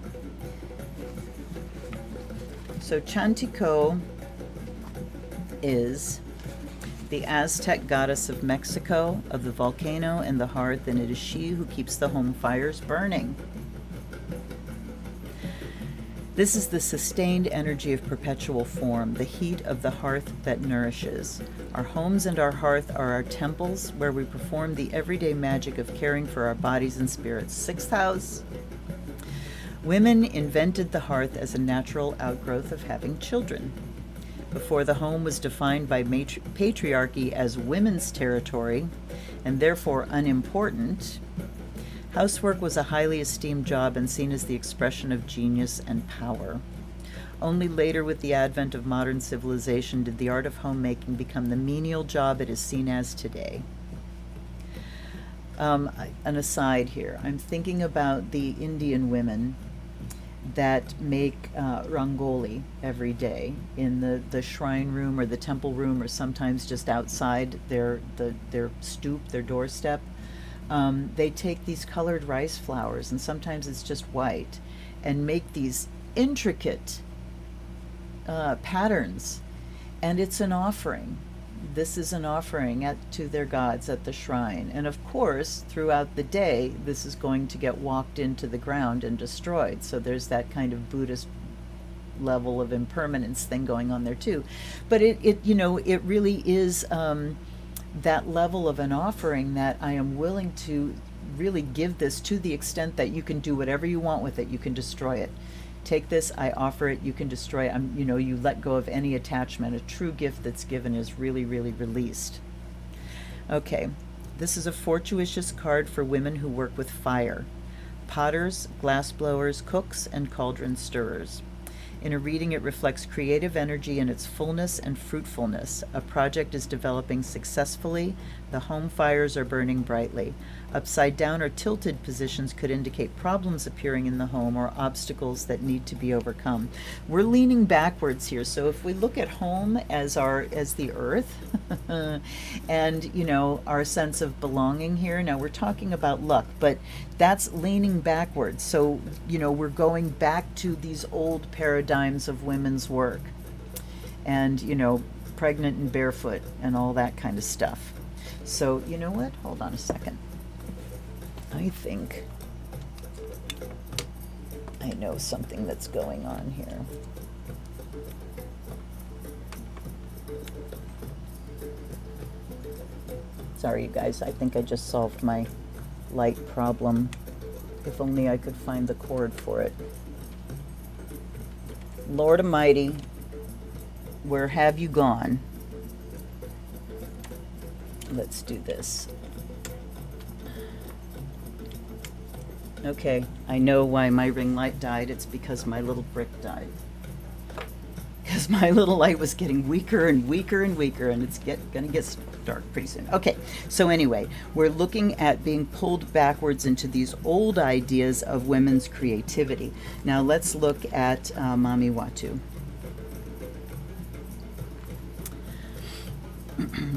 So Chantiko is the Aztec goddess of Mexico, of the volcano and the hearth, and it is she who keeps the home fires burning. This is the sustained energy of perpetual form, the heat of the hearth that nourishes. Our homes and our hearth are our temples where we perform the everyday magic of caring for our bodies and spirits. Sixth house. Women invented the hearth as a natural outgrowth of having children. Before the home was defined by patriarchy as women's territory, and therefore unimportant, housework was a highly esteemed job and seen as the expression of genius and power. Only later, with the advent of modern civilization, did the art of homemaking become the menial job it is seen as today. An aside here, I'm thinking about the Indian women that make rangoli every day in the shrine room or the temple room, or sometimes just outside their stoop, their doorstep. They take these colored rice flours, and sometimes it's just white, and make these intricate patterns, and it's an offering. This is an offering to their gods at the shrine. And of course, throughout the day, this is going to get walked into the ground and destroyed. So there's that kind of Buddhist level of impermanence thing going on there too. But it really is that level of an offering that I am willing to really give this, to the extent that you can do whatever you want with it. You can destroy it. Take this, I offer it, you can destroy it. You let go of any attachment. A true gift that's given is really, really released. Okay, this is a fortuitous card for women who work with fire. Potters, glass blowers, cooks, and cauldron stirrers. In a reading, it reflects creative energy in its fullness and fruitfulness. A project is developing successfully. The home fires are burning brightly. Upside down or tilted positions could indicate problems appearing in the home or obstacles that need to be overcome. We're leaning backwards here, so if we look at home as the earth, And, you know, our sense of belonging here. Now, we're talking about luck, but that's leaning backwards. So, you know, we're going back to these old paradigms of women's work and, you know, pregnant and barefoot and all that kind of stuff. So, you know what? Hold on a second. I think I know something that's going on here. Sorry, you guys, I think I just solved my light problem. If only I could find the cord for it. Lord Almighty, where have you gone? Let's do this. Okay, I know why my ring light died. It's because my little brick died. Because my little light was getting weaker and weaker and weaker, and it's gonna get dark pretty soon. Okay, so anyway, we're looking at being pulled backwards into these old ideas of women's creativity. Now let's look at Mami Watu.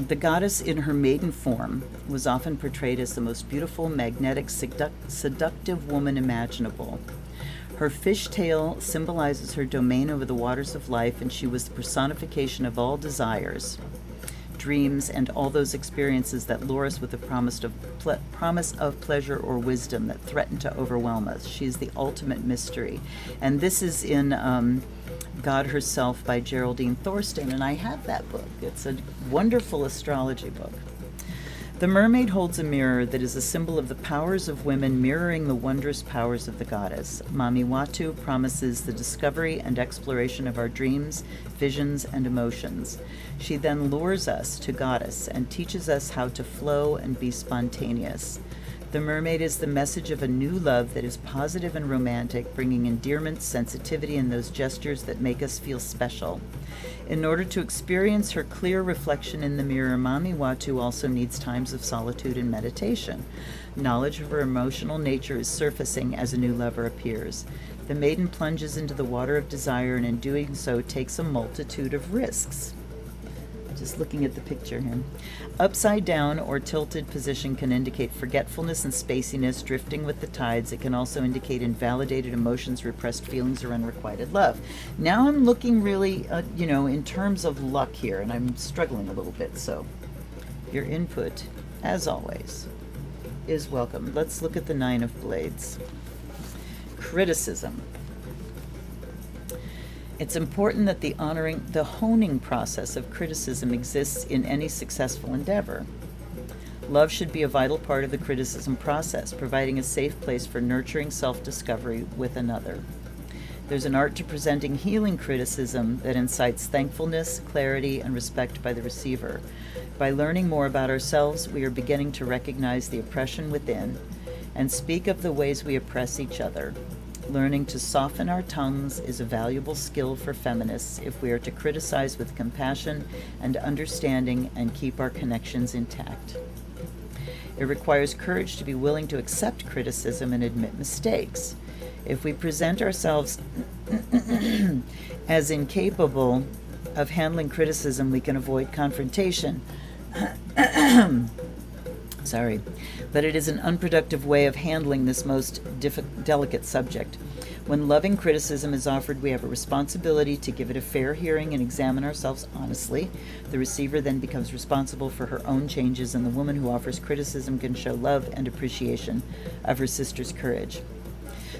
The goddess in her maiden form was often portrayed as the most beautiful, magnetic, seductive woman imaginable. Her fishtail symbolizes her domain over the waters of life, and she was the personification of all desires, dreams, and all those experiences that lure us with the promise of pleasure or wisdom that threaten to overwhelm us. She is the ultimate mystery. And this is in God Herself by Geraldine Thorstein, and I have that book. It's a wonderful astrology book. The mermaid holds a mirror that is a symbol of the powers of women mirroring the wondrous powers of the goddess. Mami Watu promises the discovery and exploration of our dreams, visions, and emotions. She then lures us to Goddess and teaches us how to flow and be spontaneous. The mermaid is the message of a new love that is positive and romantic, bringing endearment, sensitivity, and those gestures that make us feel special. In order to experience her clear reflection in the mirror, Mami Watu also needs times of solitude and meditation. Knowledge of her emotional nature is surfacing as a new lover appears. The maiden plunges into the water of desire, and in doing so takes a multitude of risks. Just looking at the picture here. Upside down or tilted position can indicate forgetfulness and spaciness, drifting with the tides. It can also indicate invalidated emotions, repressed feelings, or unrequited love. Now I'm looking really, in terms of luck here, and I'm struggling a little bit. So your input, as always, is welcome. Let's look at the Nine of Blades. Criticism. It's important that the honing process of criticism exists in any successful endeavor. Love should be a vital part of the criticism process, providing a safe place for nurturing self-discovery with another. There's an art to presenting healing criticism that incites thankfulness, clarity, and respect by the receiver. By learning more about ourselves, we are beginning to recognize the oppression within and speak of the ways we oppress each other. Learning to soften our tongues is a valuable skill for feminists if we are to criticize with compassion and understanding and keep our connections intact. It requires courage to be willing to accept criticism and admit mistakes. If we present ourselves as incapable of handling criticism, we can avoid confrontation. Sorry, but it is an unproductive way of handling this most delicate subject. When loving criticism is offered, we have a responsibility to give it a fair hearing and examine ourselves honestly. The receiver then becomes responsible for her own changes, and the woman who offers criticism can show love and appreciation of her sister's courage.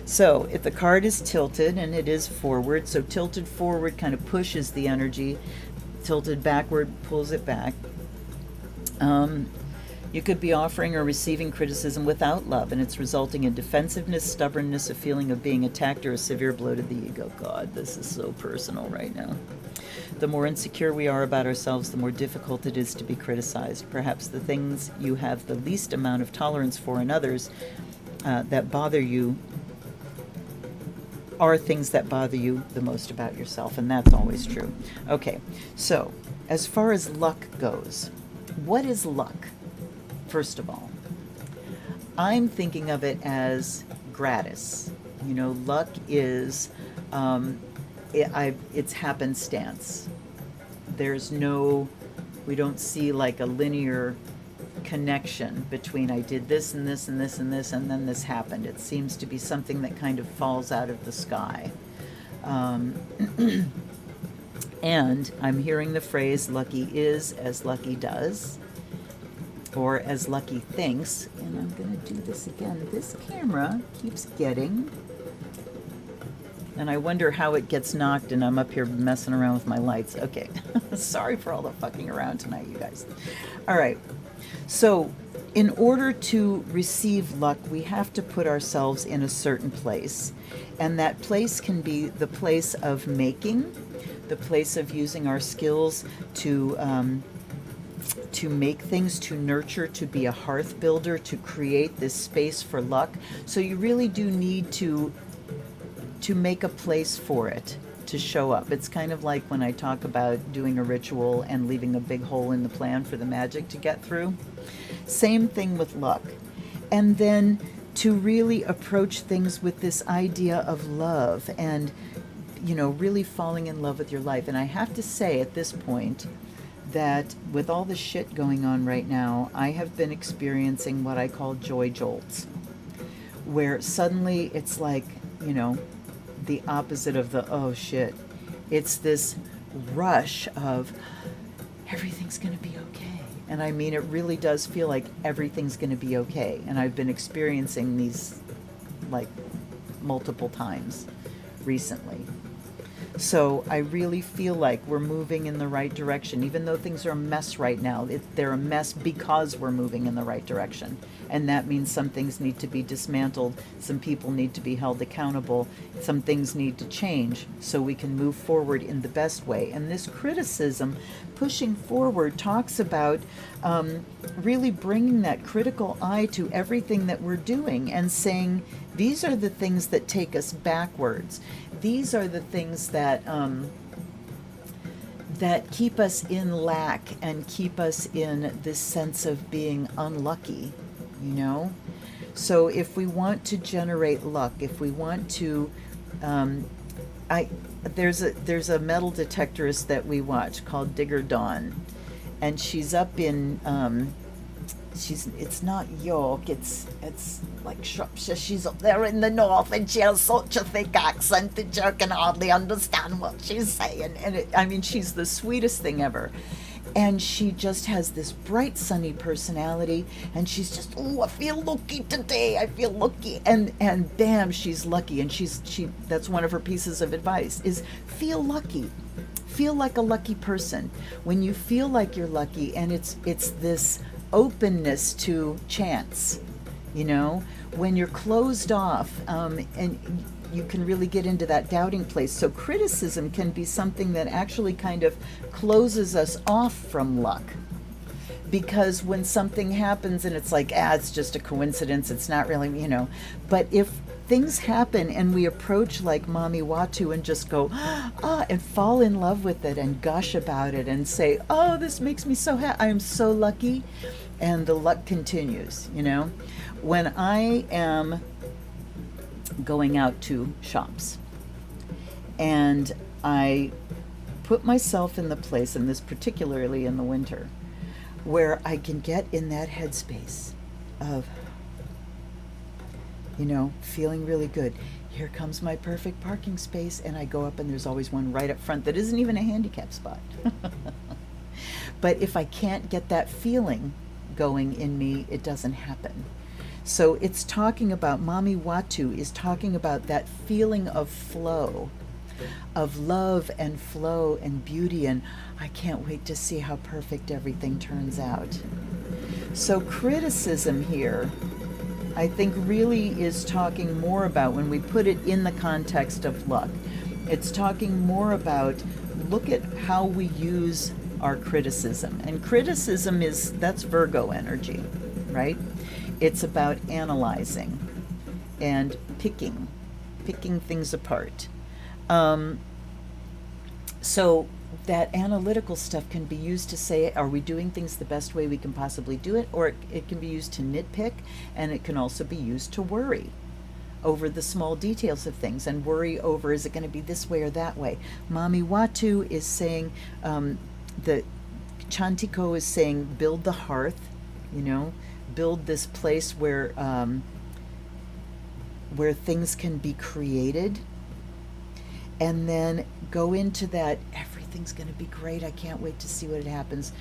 So, if the card is tilted, and it is forward, so tilted forward kind of pushes the energy, tilted backward pulls it back. You could be offering or receiving criticism without love, and it's resulting in defensiveness, stubbornness, a feeling of being attacked, or a severe blow to the ego. God, this is so personal right now. The more insecure we are about ourselves, the more difficult it is to be criticized. Perhaps the things you have the least amount of tolerance for in others that bother you are things that bother you the most about yourself, and that's always true. Okay, so as far as luck goes, what is luck? First of all, I'm thinking of it as gratis. Luck is, it's happenstance. There's no We don't see like a linear connection between I did this and this and this and this and then this happened. It seems to be something that kind of falls out of the sky. And I'm hearing the phrase lucky is as lucky does, or as lucky thinks. And I'm going to do this again. This camera keeps getting, and I wonder how it gets knocked, and I'm up here messing around with my lights. Okay. Sorry for all the fucking around tonight, you guys. All right. So in order to receive luck, we have to put ourselves in a certain place. And that place can be the place of making, the place of using our skills to make things, to nurture, to be a hearth builder, to create this space for luck. So you really do need to make a place for it to show up. It's kind of like when I talk about doing a ritual and leaving a big hole in the plan for the magic to get through. Same thing with luck. And then to really approach things with this idea of love and, you know, really falling in love with your life. And I have to say at this point that with all the shit going on right now, I have been experiencing what I call joy jolts, where suddenly it's like, you know, the opposite of the oh shit. It's this rush of everything's going to be okay. And I mean, it really does feel like everything's going to be okay. And I've been experiencing these like multiple times recently. So I really feel like we're moving in the right direction, even though things are a mess right now. They're a mess because we're moving in the right direction. And that means some things need to be dismantled, some people need to be held accountable, some things need to change so we can move forward in the best way. And this criticism, pushing forward, talks about really bringing that critical eye to everything that we're doing and saying, these are the things that take us backwards. These are the things that that keep us in lack and keep us in this sense of being unlucky, you know? So if we want to generate luck, if we want to, there's a metal detectorist that we watch called Digger Dawn, and she's up in, it's not York, it's like Shropshire. She's up there in the north, and she has such a thick accent that you can hardly understand what she's saying. And I mean, she's the sweetest thing ever. And she just has this bright, sunny personality, and she's just, oh, I feel lucky today. I feel lucky, and bam, she's lucky. And she that's one of her pieces of advice is feel lucky. Feel like a lucky person. When you feel like you're lucky, and it's this openness to chance, you know, when you're closed off, and you can really get into that doubting place. So criticism can be something that actually kind of closes us off from luck, because when something happens and it's like, it's just a coincidence, it's not really, you know. But if things happen and we approach like Mami Watu and just go, and fall in love with it and gush about it and say, oh, this makes me so happy, I am so lucky, and the luck continues, you know. When I am going out to shops and I put myself in the place, and this particularly in the winter, where I can get in that headspace of, you know, feeling really good. Here comes my perfect parking space, and I go up and there's always one right up front that isn't even a handicap spot. But if I can't get that feeling going in me, it doesn't happen. So it's talking about, Mami Watu is talking about that feeling of flow, of love and flow and beauty, and I can't wait to see how perfect everything turns out. So criticism here, I think, really is talking more about, when we put it in the context of luck, it's talking more about, look at how we use our criticism. And criticism that's Virgo energy, right? It's about analyzing and picking things apart. So that analytical stuff can be used to say, are we doing things the best way we can possibly do it? Or it can be used to nitpick, and it can also be used to worry over the small details of things, and worry over, is it going to be this way or that way? Mami Watu is saying, Chantiko is saying build the hearth, build this place where things can be created, and then go into that everything's going to be great, I can't wait to see what happens.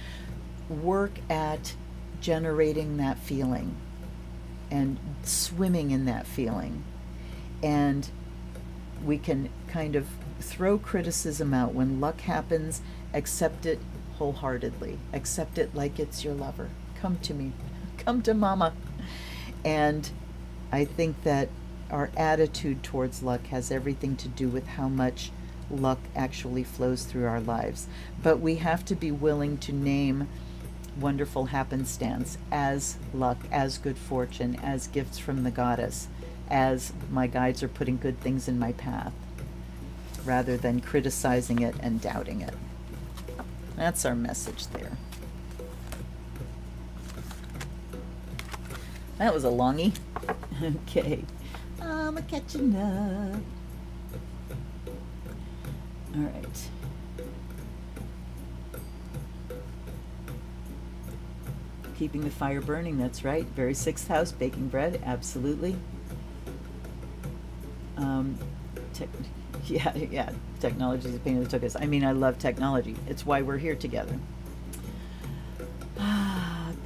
Work at generating that feeling and swimming in that feeling. And we can kind of throw criticism out. When luck happens, accept it wholeheartedly. Accept it like it's your lover. Come to me. Come to mama. And I think that our attitude towards luck has everything to do with how much luck actually flows through our lives. But we have to be willing to name wonderful happenstance as luck, as good fortune, as gifts from the goddess, as my guides are putting good things in my path, rather than criticizing it and doubting it. That's our message there. That was a longie. Okay. I'm catching up. All right. Keeping the fire burning, that's right. Very sixth house, baking bread, absolutely. Yeah, technology is a pain in the tuchus. I mean, I love technology. It's why we're here together.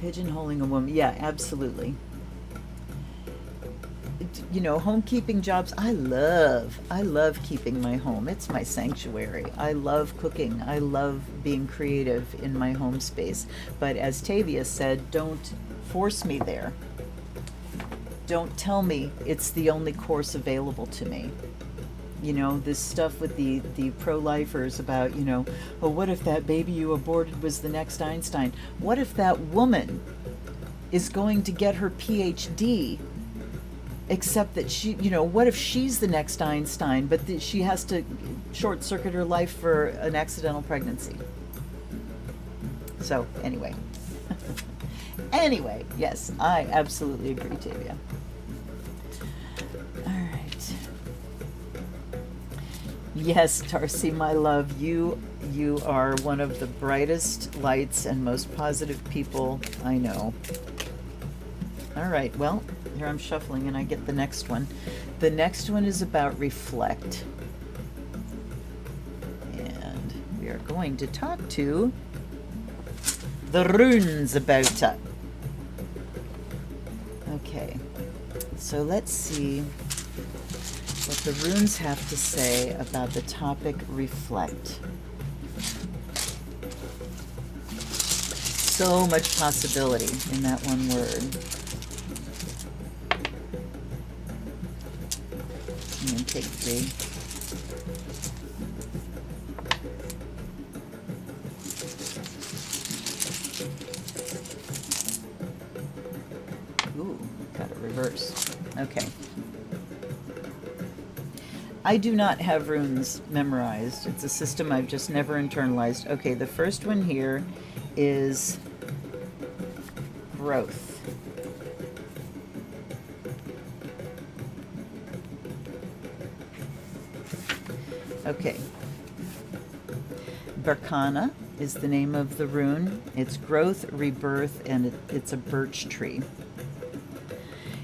Pigeonholing a woman, yeah, absolutely. Homekeeping jobs, I love keeping my home. It's my sanctuary. I love cooking. I love being creative in my home space. But as Tavia said, don't force me there. Don't tell me it's the only course available to me. This stuff with the pro-lifers about, what if that baby you aborted was the next Einstein? What if that woman is going to get her PhD, except that she, what if she's the next Einstein, but she has to short-circuit her life for an accidental pregnancy? So, anyway. Anyway, yes, I absolutely agree, Tavia. All right. Yes, Darcy, my love, you are one of the brightest lights and most positive people I know. All right, well, here I'm shuffling and I get the next one. The next one is about reflect. And we are going to talk to the runes about it. Okay, so let's see what the runes have to say about the topic reflect. So much possibility in that one word. I'm going to take 3. Ooh, got it reversed. Okay. I do not have runes memorized. It's a system I've just never internalized. Okay, the first one here is growth. Okay. Berkana is the name of the rune. It's growth, rebirth, and it's a birch tree.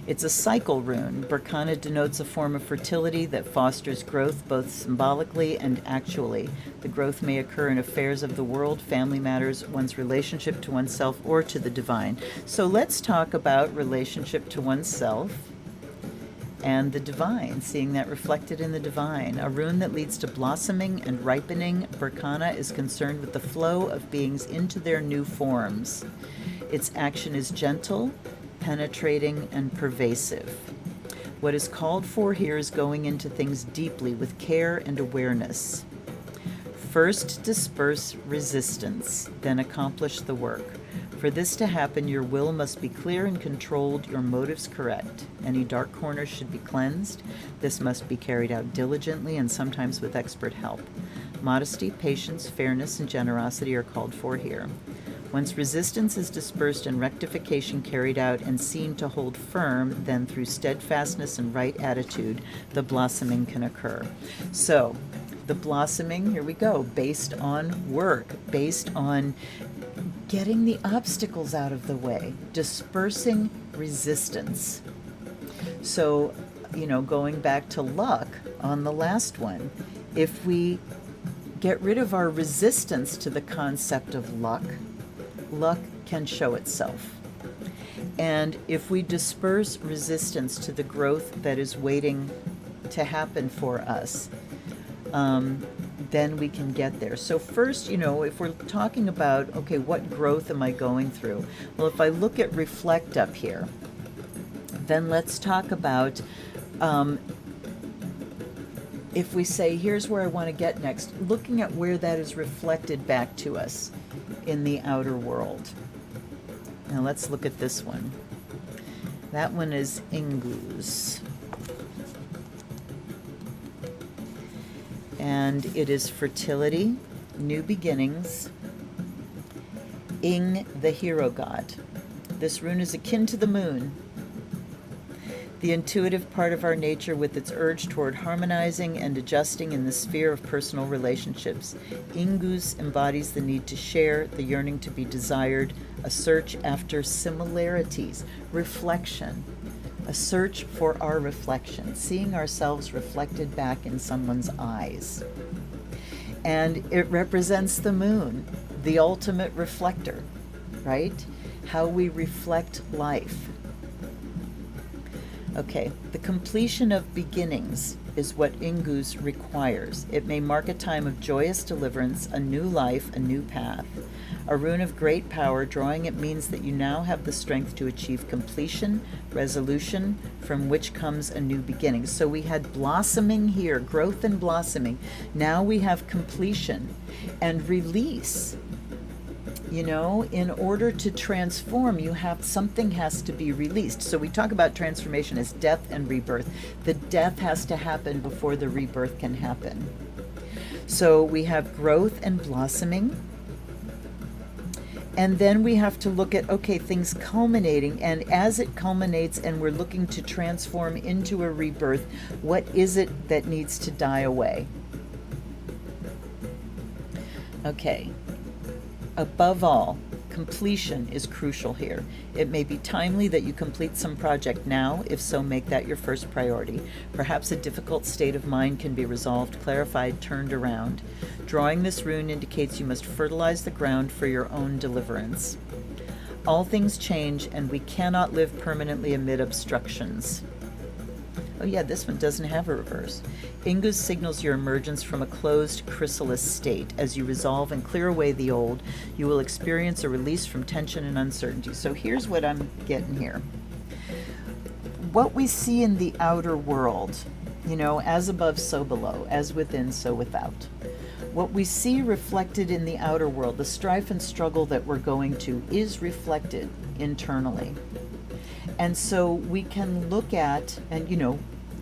It's a cycle rune. Berkana denotes a form of fertility that fosters growth both symbolically and actually. The growth may occur in affairs of the world, family matters, one's relationship to oneself, or to the divine. So let's talk about relationship to oneself and the divine, seeing that reflected in the divine. A rune that leads to blossoming and ripening. Berkana is concerned with the flow of beings into their new forms. Its action is gentle, penetrating, and pervasive. What is called for here is going into things deeply with care and awareness. First, disperse resistance, then accomplish the work. For this to happen, your will must be clear and controlled, your motives correct. Any dark corners should be cleansed. This must be carried out diligently and sometimes with expert help. Modesty, patience, fairness, and generosity are called for here. Once resistance is dispersed and rectification carried out and seen to hold firm, then through steadfastness and right attitude, the blossoming can occur. So, the blossoming, here we go, based on work, based on getting the obstacles out of the way, dispersing resistance. So, going back to luck on the last one, if we get rid of our resistance to the concept of luck, luck can show itself. And if we disperse resistance to the growth that is waiting to happen for us, then we can get there. So first, if we're talking about, okay, what growth am I going through? Well, if I look at reflect up here, then let's talk about, if we say, here's where I want to get next, looking at where that is reflected back to us in the outer world. Now let's look at this one. That one is Ingus. And it is fertility, new beginnings, Ing, the hero god. This rune is akin to the moon, the intuitive part of our nature with its urge toward harmonizing and adjusting in the sphere of personal relationships. Ingus embodies the need to share, the yearning to be desired, a search after similarities, reflection, a search for our reflection, seeing ourselves reflected back in someone's eyes. And it represents the moon, the ultimate reflector, right? How we reflect life. Okay, the completion of beginnings is what Ingus requires. It may mark a time of joyous deliverance, a new life, a new path. A rune of great power, drawing it means that you now have the strength to achieve completion, resolution, from which comes a new beginning. So we had blossoming here, growth and blossoming. Now we have completion and release. In order to transform, something has to be released. So we talk about transformation as death and rebirth. The death has to happen before the rebirth can happen. So we have growth and blossoming. And then we have to look at, okay, things culminating. And as it culminates and we're looking to transform into a rebirth, what is it that needs to die away? Okay. Above all, completion is crucial here. It may be timely that you complete some project now. If so, make that your first priority. Perhaps a difficult state of mind can be resolved, clarified, turned around. Drawing this rune indicates you must fertilize the ground for your own deliverance. All things change, and we cannot live permanently amid obstructions. Oh yeah, this one doesn't have a reverse. Ingus signals your emergence from a closed chrysalis state. As you resolve and clear away the old, you will experience a release from tension and uncertainty. So here's what I'm getting here. What we see in the outer world, as above, so below, as within, so without. What we see reflected in the outer world, the strife and struggle that we're going to, is reflected internally. And so we can look at, and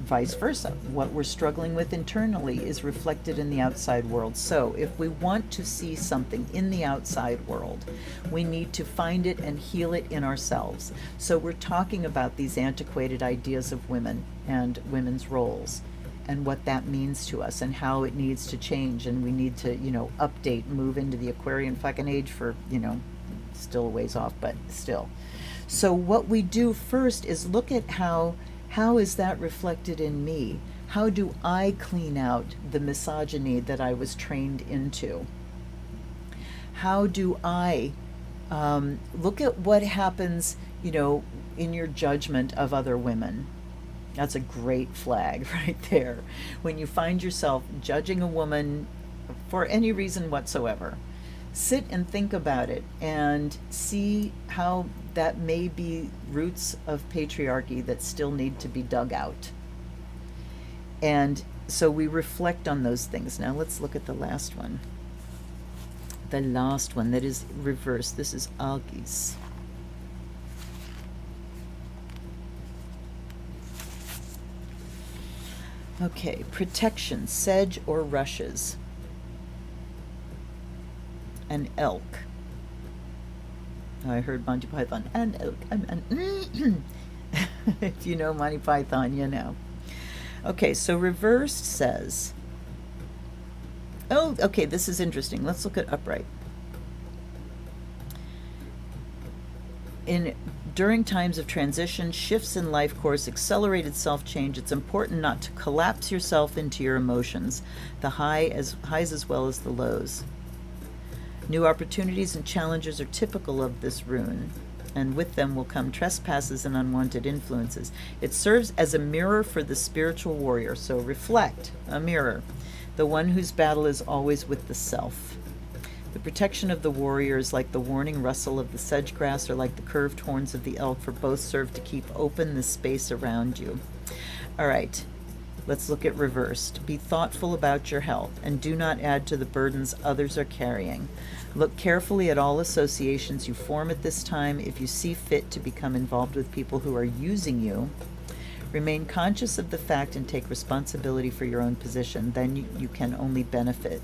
vice versa, what we're struggling with internally is reflected in the outside world. So if we want to see something in the outside world, we need to find it and heal it in ourselves. So we're talking about these antiquated ideas of women and women's roles and what that means to us and how it needs to change, and we need to update, move into the Aquarian fucking age for still a ways off, but still. So what we do first is look at how is that reflected in me? How do I clean out the misogyny that I was trained into? How do I look at what happens, in your judgment of other women? That's a great flag right there. When you find yourself judging a woman for any reason whatsoever, sit and think about it and see how that may be roots of patriarchy that still need to be dug out. And so we reflect on those things. Now let's look at the last one. The last one that is reversed. This is Algis. Okay, protection, sedge or rushes. An elk. I heard Monty Python. An elk. If you know Monty Python, you know. Okay, so reversed says, oh, okay, this is interesting. Let's look at upright. During times of transition, shifts in life course, accelerated self-change, it's important not to collapse yourself into your emotions, the highs as well as the lows. New opportunities and challenges are typical of this rune, and with them will come trespasses and unwanted influences. It serves as a mirror for the spiritual warrior, so reflect, a mirror, the one whose battle is always with the self. The protection of the warrior is like the warning rustle of the sedge grass or like the curved horns of the elk, for both serve to keep open the space around you. All right, let's look at reversed. Be thoughtful about your health and do not add to the burdens others are carrying. Look carefully at all associations you form at this time. If you see fit to become involved with people who are using you, remain conscious of the fact and take responsibility for your own position. Then you can only benefit.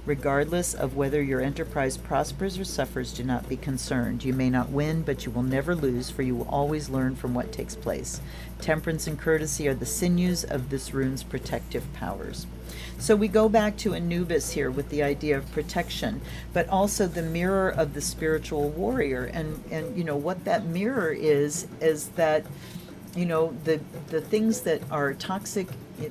Regardless of whether your enterprise prospers or suffers, do not be concerned. You may not win, but you will never lose, for you will always learn from what takes place. Temperance and courtesy are the sinews of this rune's protective powers. So we go back to Anubis here with the idea of protection, but also the mirror of the spiritual warrior. And you know, what that mirror is that, you know, the things that are toxic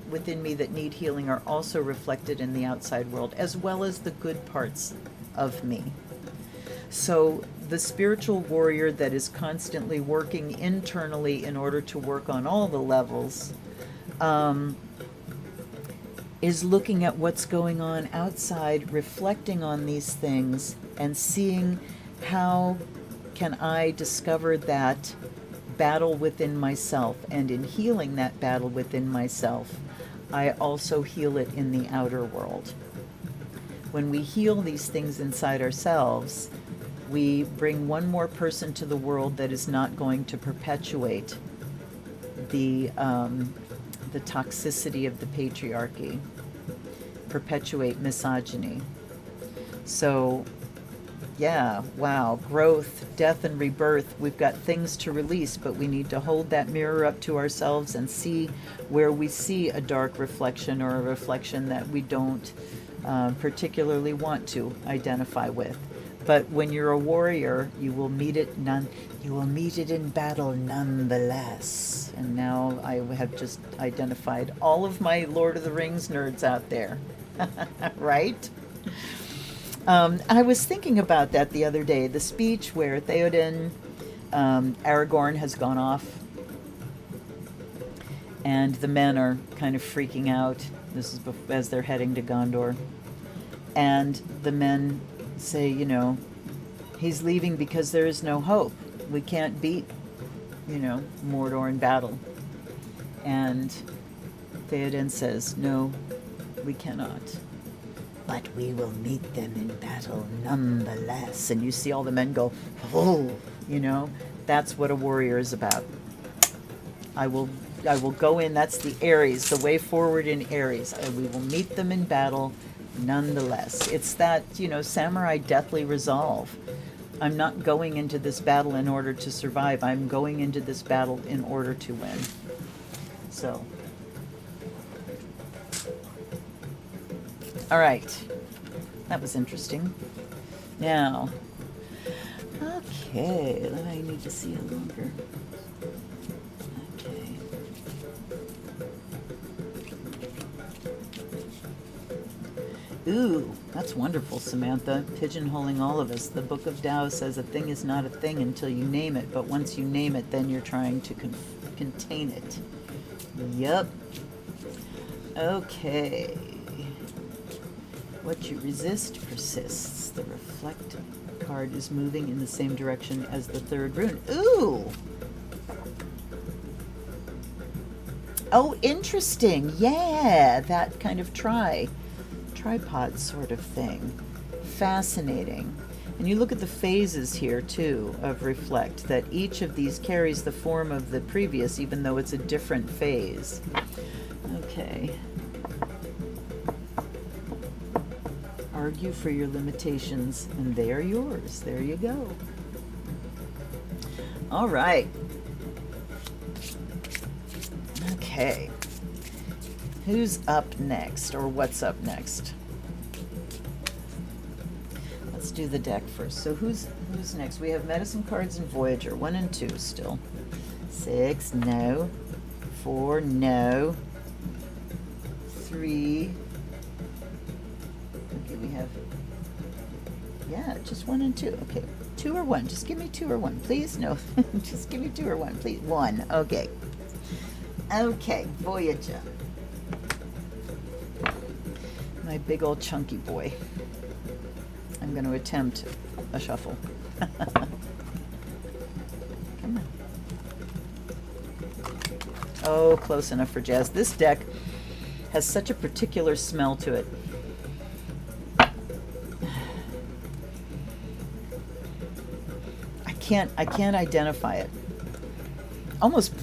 within me that need healing are also reflected in the outside world, as well as the good parts of me. So the spiritual warrior that is constantly working internally in order to work on all the levels is looking at what's going on outside, reflecting on these things, and seeing how can I discover that battle within myself, and in healing that battle within myself, I also heal it in the outer world. When we heal these things inside ourselves, we bring one more person to the world that is not going to perpetuate the toxicity of the patriarchy, perpetuate misogyny. So yeah, wow, growth, death, and rebirth. We've got things to release, but we need to hold that mirror up to ourselves and see where we see a dark reflection or a reflection that we don't particularly want to identify with. But when you're a warrior, you will meet it in battle nonetheless. And now I have just identified all of my Lord of the Rings nerds out there, right? I was thinking about that the other day, the speech where Theoden, Aragorn has gone off, and the men are kind of freaking out. This is as they're heading to Gondor. And the men say, you know, he's leaving because there is no hope. We can't beat, you know, Mordor in battle. And Theoden says, no, we cannot. But we will meet them in battle nonetheless. And you see all the men go, oh, you know, that's what a warrior is about. I will go in, that's the Aries, the way forward in Aries. And we will meet them in battle nonetheless. It's that, you know, samurai deathly resolve. I'm not going into this battle in order to survive. I'm going into this battle in order to win. So, all right, that was interesting. Now, okay, I need to see it longer. Okay. Ooh, that's wonderful, Samantha. Pigeonholing all of us. The Book of Tao says a thing is not a thing until you name it, but once you name it, then you're trying to contain it. Yep. Okay. What you resist persists. The reflect card is moving in the same direction as the third rune. Ooh! Oh, interesting. Yeah, that kind of tripod sort of thing. Fascinating. And you look at the phases here, too, of reflect, that each of these carries the form of the previous, even though it's a different phase. Okay. Argue for your limitations, and they are yours. There you go. All right. Okay. Who's up next, or what's up next? Let's let's do the deck first. So who's next? We have Medicine Cards and Voyager. 1 and 2 still. 6, no. 4, no. 3. Okay, we have, yeah, just 1 and 2. Okay, 2 or 1. Just give me 2 or 1, please. No, just give me 2 or 1, please. 1. Okay. Okay, Voyager. My big old chunky boy. I'm going to attempt a shuffle. Come on. Oh, close enough for Jazz. This deck has such a particular smell to it. I can't identify it. Almost,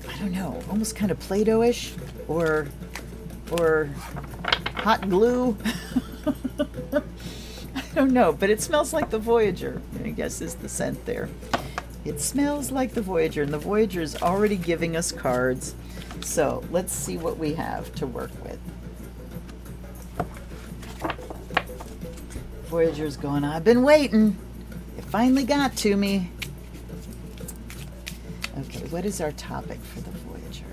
I don't know, almost kind of Play-Doh-ish or hot glue. I don't know, but it smells like the Voyager, I guess is the scent there. It smells like the Voyager, and the Voyager is already giving us cards. So let's see what we have to work with. Voyager's going, I've been waiting. It finally got to me. Okay, what is our topic for the Voyager?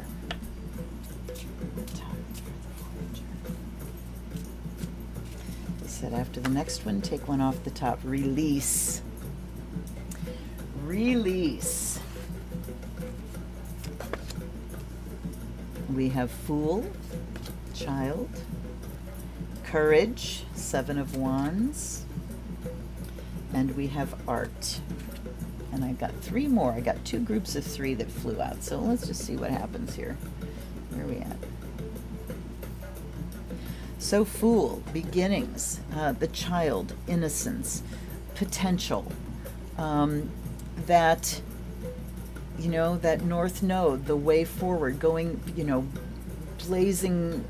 They said after the next one, take one off the top. Release. Release. We have Fool, Child, Courage, 7 of Wands, and we have Art. And I got 3 more. I got 2 groups of 3 that flew out. So let's just see what happens here. Where are we at? So Fool, beginnings, the child, innocence, potential, that, you know, that north node, the way forward, going, you know, blazing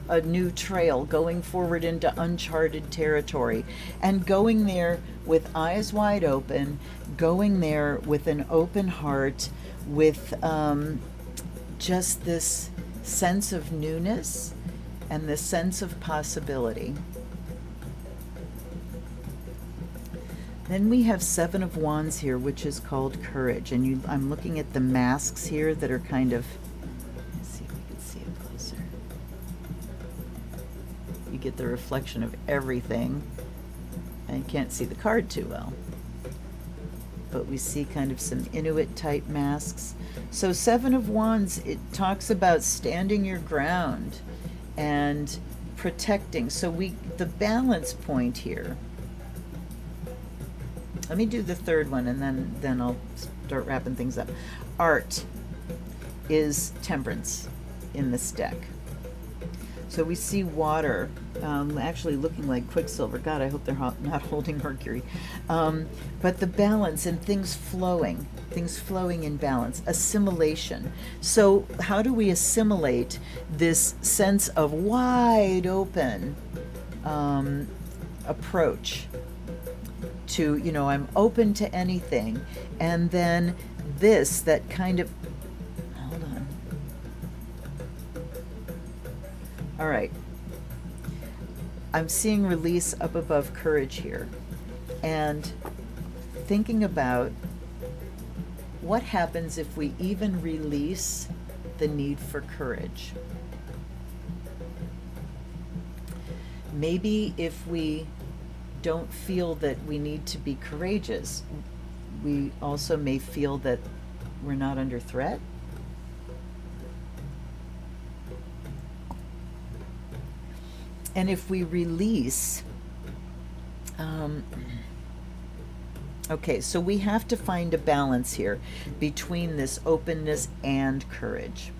a new trail, going forward into uncharted territory, and going there with eyes wide open, going there with an open heart, with just this sense of newness and the sense of possibility. Then we have 7 of Wands here, which is called Courage. And I'm looking at the masks here that are kind of, let's see if we can see it closer. You get the reflection of everything. And you can't see the card too well. But we see kind of some Inuit type masks. So 7 of Wands, it talks about standing your ground and protecting. So the balance point here. Let me do the third one, and then I'll start wrapping things up. Art is Temperance in this deck. So we see water actually looking like Quicksilver. God, I hope they're not holding Mercury. But the balance and things flowing in balance. Assimilation. So how do we assimilate this sense of wide open approach to, you know, I'm open to anything, and then this, that kind of, hold on. All right. I'm seeing release up above Courage here, and thinking about what happens if we even release the need for courage. Maybe if we don't feel that we need to be courageous, we also may feel that we're not under threat. And if we release, okay, so we have to find a balance here between this openness and courage.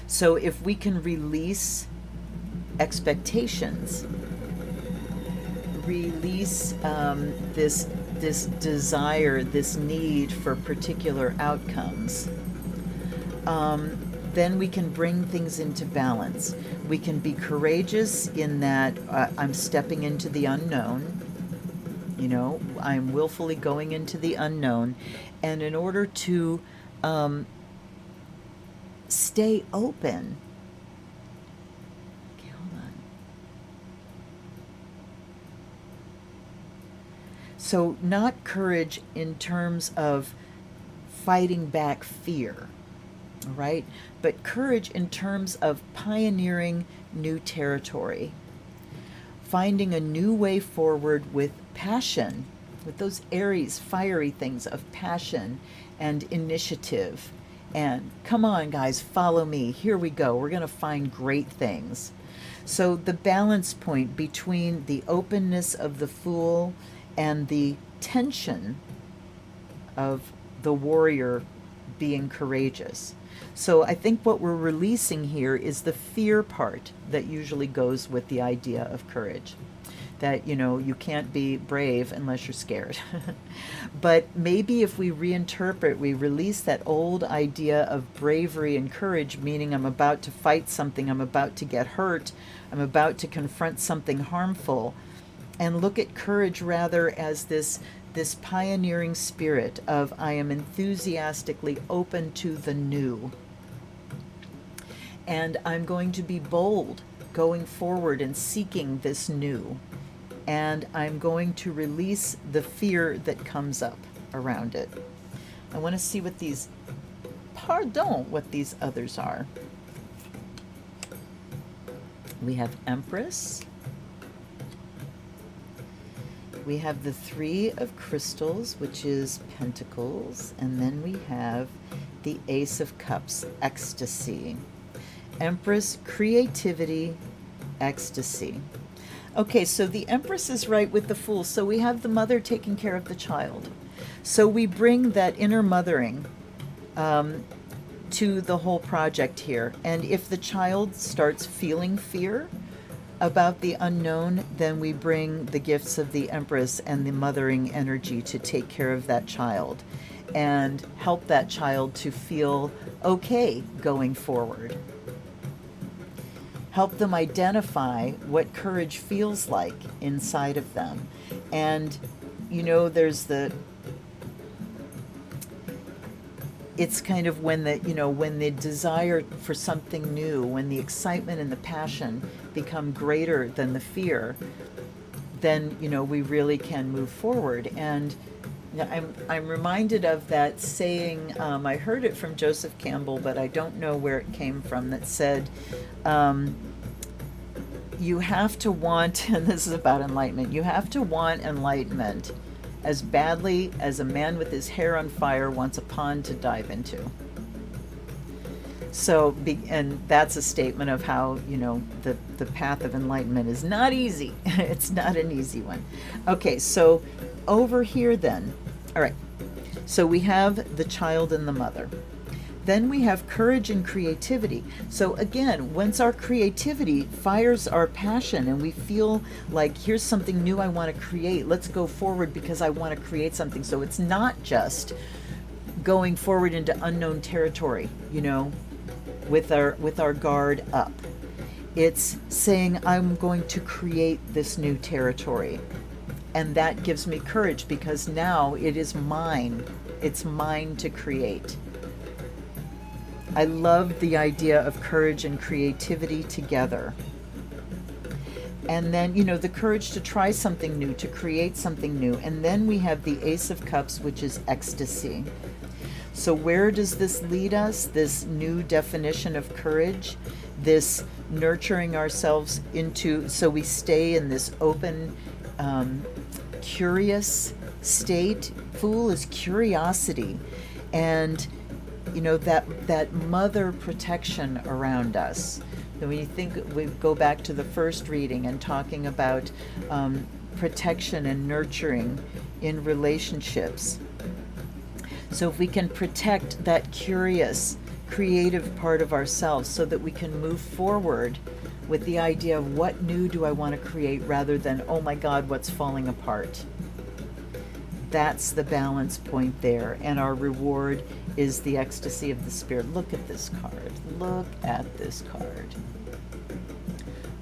So if we can release expectations, release this desire, this need for particular outcomes, then we can bring things into balance. We can be courageous in that I'm stepping into the unknown. You know, I'm willfully going into the unknown. And in order to stay open, okay, hold on. So not courage in terms of fighting back fear, all right? But courage in terms of pioneering new territory, finding a new way forward with passion, with those Aries, fiery things of passion and initiative. And come on, guys, follow me. Here we go. We're going to find great things. So the balance point between the openness of the Fool and the tension of the warrior being courageous. So I think what we're releasing here is the fear part that usually goes with the idea of courage. That, you know, you can't be brave unless you're scared. But maybe if we reinterpret, we release that old idea of bravery and courage, meaning I'm about to fight something, I'm about to get hurt, I'm about to confront something harmful, and look at courage rather as this pioneering spirit of I am enthusiastically open to the new. And I'm going to be bold going forward and seeking this new. And I'm going to release the fear that comes up around it. I want to see what these, what these others are. We have Empress. We have the Three of Crystals, which is Pentacles. And then we have the Ace of Cups, Ecstasy. Empress, creativity, ecstasy. Okay, so the Empress is right with the Fool. So we have the mother taking care of the child. So we bring that inner mothering to the whole project here. And if the child starts feeling fear about the unknown, then we bring the gifts of the Empress and the mothering energy to take care of that child and help that child to feel okay going forward. Help them identify what courage feels like inside of them. And, you know, there's it's kind of when the desire for something new, when the excitement and the passion become greater than the fear, then, you know, we really can move forward. And I'm reminded of that saying, I heard it from Joseph Campbell, but I don't know where it came from, that said, you have to want, and this is about enlightenment, you have to want enlightenment as badly as a man with his hair on fire wants a pond to dive into. So, and that's a statement of how, you know, the path of enlightenment is not easy. It's not an easy one. Okay, so over here then, all right, so we have the child and the mother. Then we have courage and creativity. So again, once our creativity fires our passion and we feel like, here's something new I want to create, let's go forward because I want to create something. So it's not just going forward into unknown territory, you know, with our guard up. It's saying, I'm going to create this new territory. And that gives me courage because now it is mine. It's mine to create. I love the idea of courage and creativity together. And then, you know, the courage to try something new, to create something new. And then we have the Ace of Cups, which is ecstasy. So where does this lead us? This new definition of courage, this nurturing ourselves into, so we stay in this open, curious state. Fool is curiosity. And you know, that mother protection around us. And when you think, we go back to the first reading and talking about protection and nurturing in relationships. So if we can protect that curious, creative part of ourselves so that we can move forward with the idea of what new do I want to create rather than, oh my God, what's falling apart. That's the balance point there. And our reward is the ecstasy of the spirit. Look at this card. Look at this card.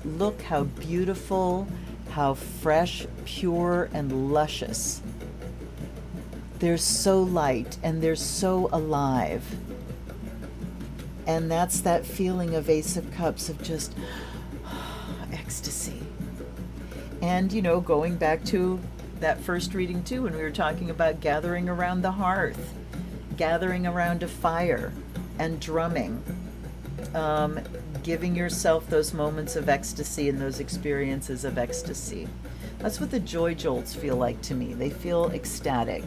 Look how beautiful, how fresh, pure, and luscious. They're so light and they're so alive. And that's that feeling of Ace of Cups of just ecstasy. And, you know, going back to that first reading too, when we were talking about gathering around the hearth, gathering around a fire and drumming, giving yourself those moments of ecstasy and those experiences of ecstasy. That's what the joy jolts feel like to me. They feel ecstatic.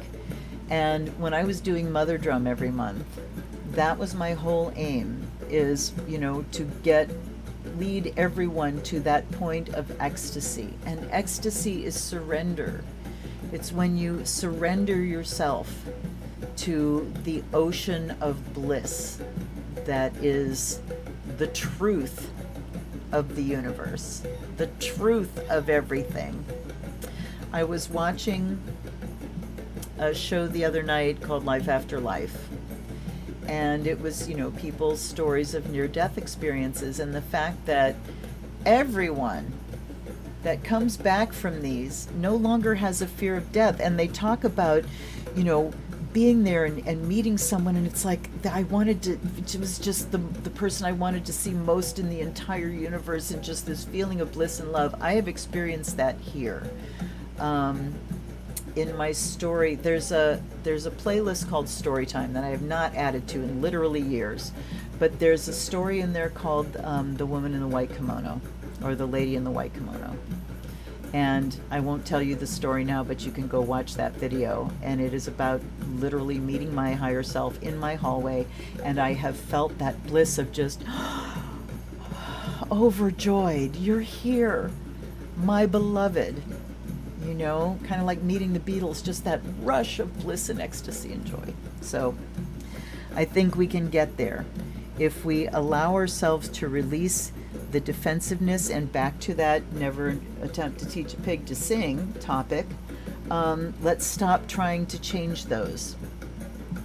And when I was doing Mother Drum every month, that was my whole aim, is, you know, to lead everyone to that point of ecstasy. And ecstasy is surrender. It's when you surrender yourself to the ocean of bliss that is the truth of the universe, the truth of everything. I was watching a show the other night called Life After Life, and it was, you know, people's stories of near-death experiences, and the fact that everyone that comes back from these no longer has a fear of death. And they talk about, you know, being there and meeting someone, and it's like, it was just the person I wanted to see most in the entire universe, and just this feeling of bliss and love. I have experienced that here. In my story, there's a playlist called Storytime that I have not added to in literally years, but there's a story in there called The Woman in the White Kimono, or The Lady in the White Kimono. And I won't tell you the story now, but you can go watch that video. And it is about literally meeting my higher self in my hallway. And I have felt that bliss of just overjoyed. You're here, my beloved. You know, kind of like meeting the Beatles, just that rush of bliss and ecstasy and joy. So I think we can get there if we allow ourselves to release the defensiveness. And back to that never attempt to teach a pig to sing topic, let's stop trying to change those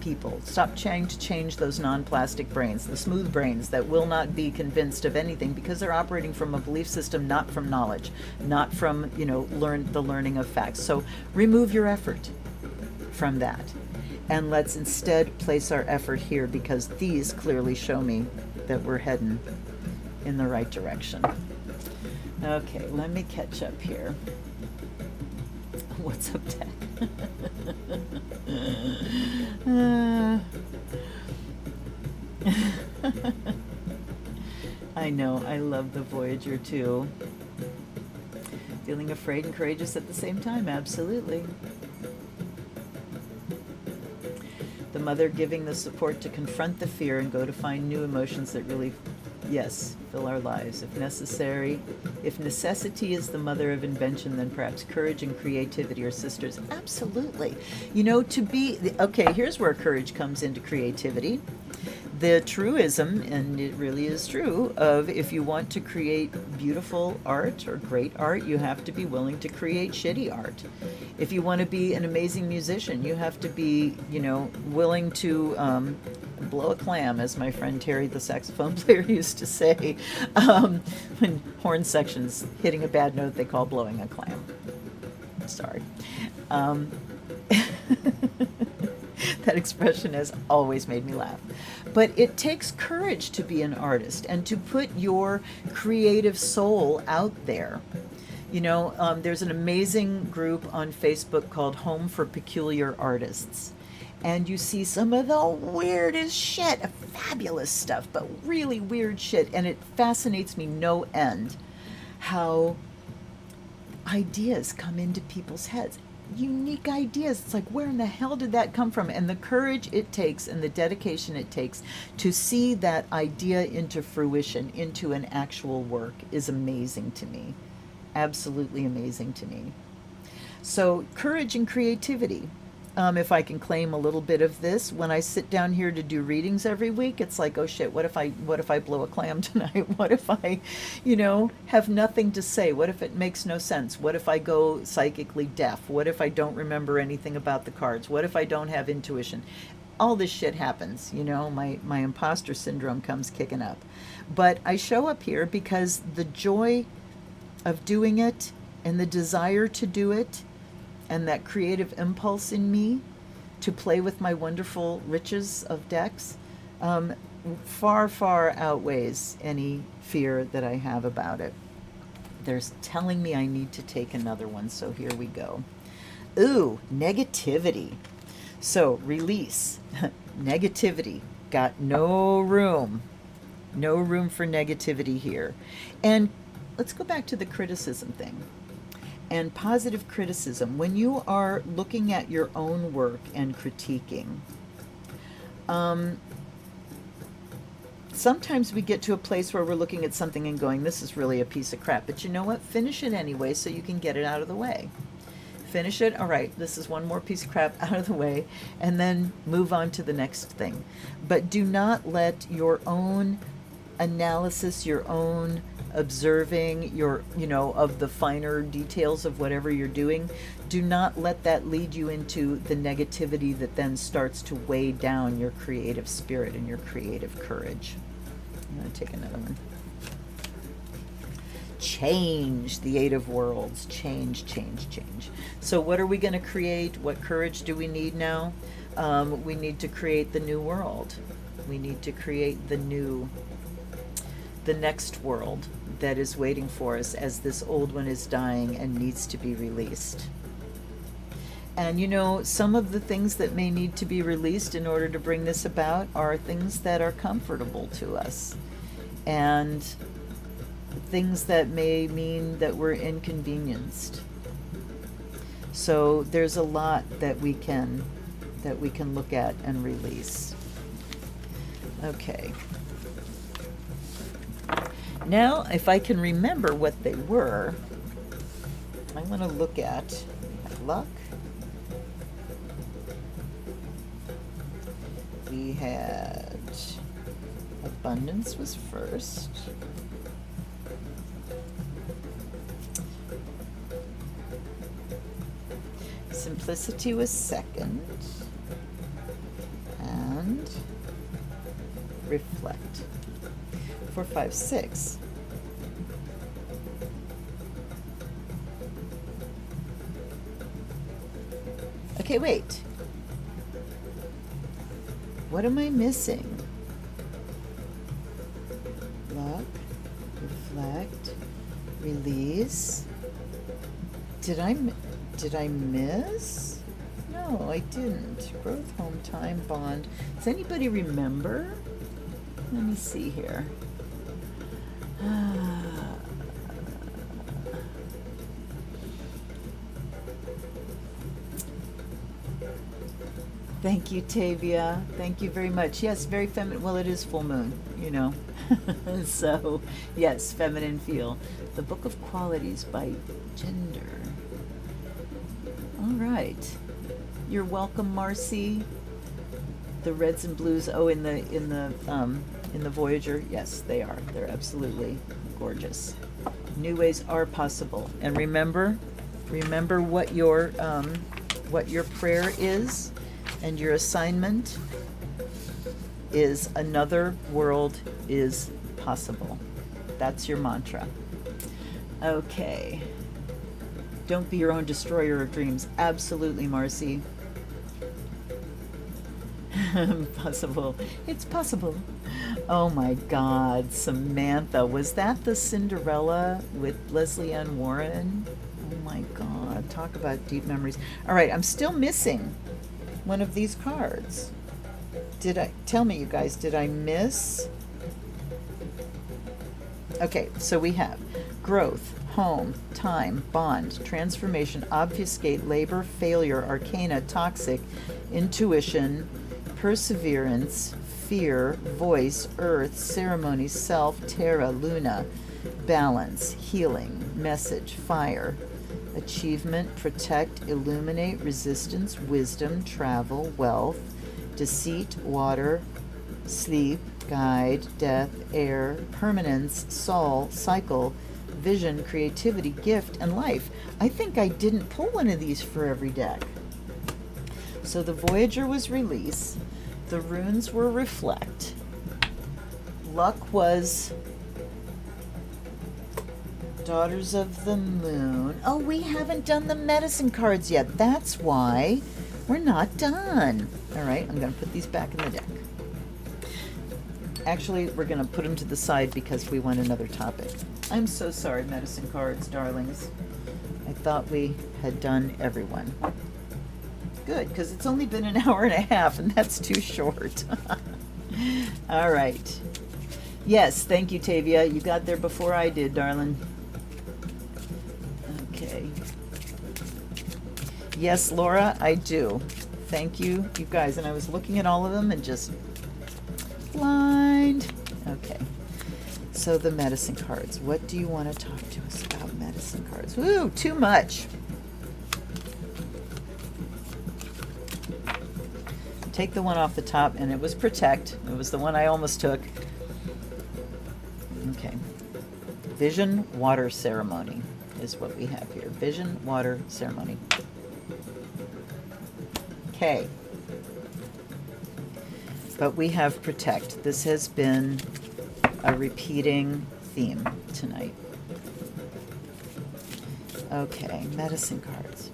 people. Stop trying to change those non-plastic brains, the smooth brains that will not be convinced of anything, because they're operating from a belief system, not from knowledge, not from, you know, the learning of facts. So remove your effort from that, and let's instead place our effort here, because these clearly show me that we're heading in the right direction. Okay, let me catch up here. What's up, Tech? I know, I love the Voyager too. Feeling afraid and courageous at the same time, absolutely. The mother giving the support to confront the fear and go to find new emotions that really, yes, fill our lives. If necessary, if necessity is the mother of invention, then perhaps courage and creativity are sisters. Absolutely. You know, okay, here's where courage comes into creativity. The truism, and it really is true, of if you want to create beautiful art or great art, you have to be willing to create shitty art. If you want to be an amazing musician, you have to be, you know, willing to blow a clam, as my friend Terry, the saxophone player, used to say. When horn section's hitting a bad note, they call blowing a clam. Sorry. That expression has always made me laugh. But it takes courage to be an artist and to put your creative soul out there. You know, there's an amazing group on Facebook called Home for Peculiar Artists. And you see some of the weirdest shit, fabulous stuff, but really weird shit. And it fascinates me no end how ideas come into people's heads. Unique ideas. It's like, where in the hell did that come from? And the courage it takes and the dedication it takes to see that idea into fruition, into an actual work, is amazing to me. Absolutely amazing to me. So courage and creativity. If I can claim a little bit of this, when I sit down here to do readings every week, it's like, oh shit, what if I blow a clam tonight? What if I, you know, have nothing to say? What if it makes no sense? What if I go psychically deaf? What if I don't remember anything about the cards? What if I don't have intuition? All this shit happens, you know, my imposter syndrome comes kicking up. But I show up here because the joy of doing it and the desire to do it and that creative impulse in me to play with my wonderful riches of decks far, far outweighs any fear that I have about it. They're telling me I need to take another one, so here we go. Ooh, negativity. So release. Negativity. Got no room. No room for negativity here. And let's go back to the criticism thing. And positive criticism. When you are looking at your own work and critiquing, sometimes we get to a place where we're looking at something and going, this is really a piece of crap. But you know what? Finish it anyway so you can get it out of the way. Finish it. All right, this is one more piece of crap out of the way, and then move on to the next thing. But do not let your own analysis, your own observing, your, of the finer details of whatever you're doing, do not let that lead you into the negativity that then starts to weigh down your creative spirit and your creative courage. I'm going to take another one. Change, the Eight of Worlds. Change, change, change. So what are we going to create? What courage do we need now? We need to create the new world. We need to create the next world that is waiting for us as this old one is dying and needs to be released. And some of the things that may need to be released in order to bring this about are things that are comfortable to us, and things that may mean that we're inconvenienced. So there's a lot that we can look at and release. Okay. Now, if I can remember what they were, I'm going to look at luck. We had abundance was first. Simplicity was second. And reflect. 4, 5, 6. Okay, wait. What am I missing? Luck, reflect, release. Did I miss? No, I didn't. Growth, home, time, bond. Does anybody remember? Let me see here. Thank you, Tavia. Thank you very much. Yes, very feminine. Well, it is full moon, So, yes, feminine feel. The Book of Qualities by Gender. All right. You're welcome, Marcy. The reds and blues. Oh, in the Voyager. Yes, they are. They're absolutely gorgeous. New ways are possible. And remember what your prayer is. And your assignment is another world is possible. That's your mantra. Okay. Don't be your own destroyer of dreams. Absolutely, Marcy. Possible. It's possible. Oh my God, Samantha. Was that the Cinderella with Leslie Ann Warren? Oh my God. Talk about deep memories. All right, I'm still missing one of these cards. Tell me, you guys, did I miss? Okay, so we have growth, home, time, bond, transformation, obfuscate, labor, failure, arcana, toxic, intuition, perseverance, fear, voice, earth, ceremony, self, terra, luna, balance, healing, message, fire, achievement, protect, illuminate, resistance, wisdom, travel, wealth, deceit, water, sleep, guide, death, air, permanence, soul, cycle, vision, creativity, gift, and life. I think I didn't pull one of these for every deck. So the Voyager was release, the runes were reflect, luck was Daughters of the Moon. Oh, we haven't done the medicine cards yet. That's why we're not done. All right, I'm going to put these back in the deck. Actually, we're going to put them to the side because we want another topic. I'm so sorry, medicine cards, darlings. I thought we had done everyone. good, because it's only been an hour and a half, and that's too short. All right. Yes, thank you, Tavia. You got there before I did, darling. Okay. Yes, Laura, I do. Thank you, you guys. And I was looking at all of them and just blind. Okay. So the medicine cards. What do you want to talk to us about medicine cards? Ooh, too much. Take the one off the top, and it was protect. It was the one I almost took. Okay. Vision water ceremony is what we have here. Vision water ceremony. Okay. But we have protect. This has been a repeating theme tonight. Okay, medicine cards.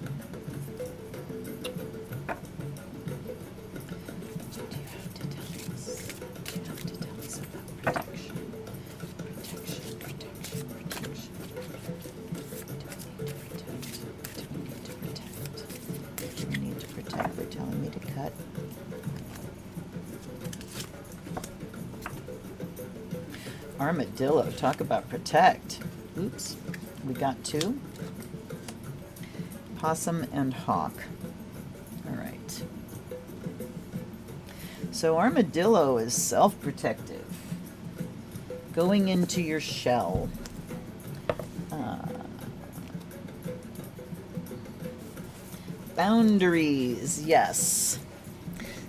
What do you have to tell us? What do you have to tell us about protection? Protection, protection, protection. Do we need to protect? Do we need to protect? They're telling me to cut. Armadillo, talk about protect. Oops, we got two. Possum and hawk. All right. So armadillo is self-protective. Going into your shell. Boundaries, yes.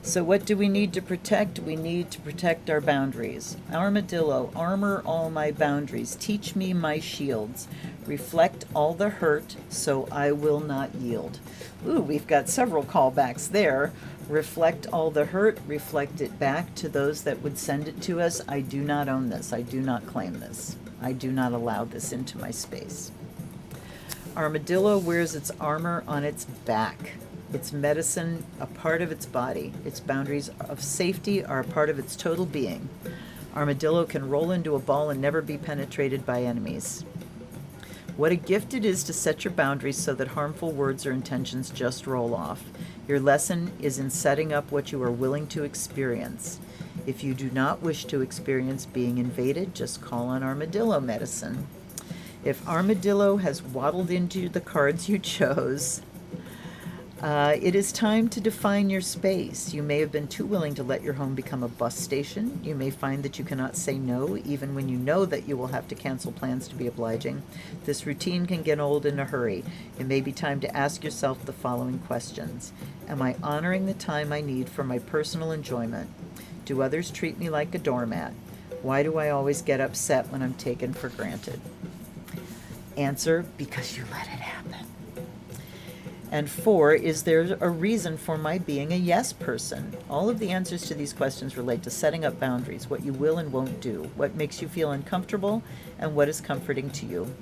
So what do we need to protect? We need to protect our boundaries. Armadillo, armor all my boundaries. Teach me my shields. Reflect all the hurt, so I will not yield. Ooh, we've got several callbacks there. Reflect all the hurt, reflect it back to those that would send it to us. I do not own this. I do not claim this. I do not allow this into my space. Armadillo wears its armor on its back. Its medicine, a part of its body. Its boundaries of safety are a part of its total being. Armadillo can roll into a ball and never be penetrated by enemies. What a gift it is to set your boundaries so that harmful words or intentions just roll off. Your lesson is in setting up what you are willing to experience. If you do not wish to experience being invaded, just call on armadillo medicine. If armadillo has waddled into the cards you chose, it is time to define your space. You may have been too willing to let your home become a bus station. You may find that you cannot say no, even when you know that you will have to cancel plans to be obliging. This routine can get old in a hurry. It may be time to ask yourself the following questions. Am I honoring the time I need for my personal enjoyment? Do others treat me like a doormat? Why do I always get upset when I'm taken for granted? Answer, because you let it happen. And 4, is there a reason for my being a yes person? All of the answers to these questions relate to setting up boundaries, what you will and won't do, what makes you feel uncomfortable, and what is comforting to you.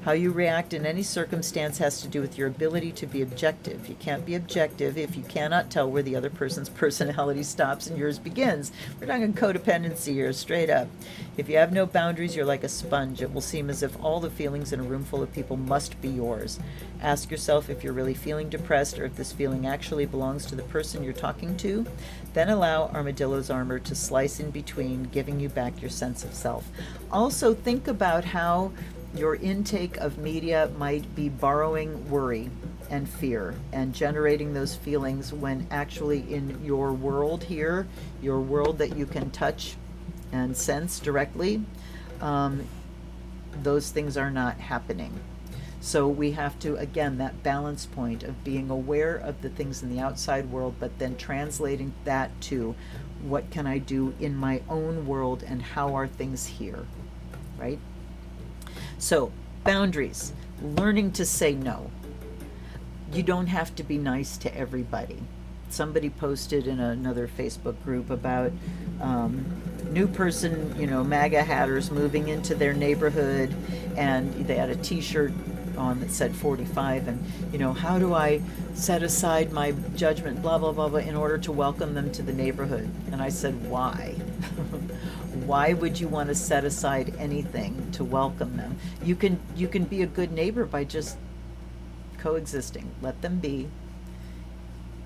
How you react in any circumstance has to do with your ability to be objective. You can't be objective if you cannot tell where the other person's personality stops and yours begins. We're talking codependency here, straight up. If you have no boundaries, you're like a sponge. It will seem as if all the feelings in a room full of people must be yours. Ask yourself if you're really feeling depressed or if this feeling actually belongs to the person you're talking to. Then allow Armadillo's armor to slice in between, giving you back your sense of self. Also, think about how your intake of media might be borrowing worry and fear and generating those feelings when actually in your world here, your world that you can touch and sense directly, those things are not happening. So we have to, again, that balance point of being aware of the things in the outside world, but then translating that to what can I do in my own world and how are things here, right? So, boundaries, learning to say no. You don't have to be nice to everybody. Somebody posted in another Facebook group about new person, MAGA hatters moving into their neighborhood, and they had a t-shirt on that said 45, and how do I set aside my judgment, blah blah blah blah, in order to welcome them to the neighborhood? And I said, why? Why would you want to set aside anything to welcome them? You can be a good neighbor by just coexisting. Let them be.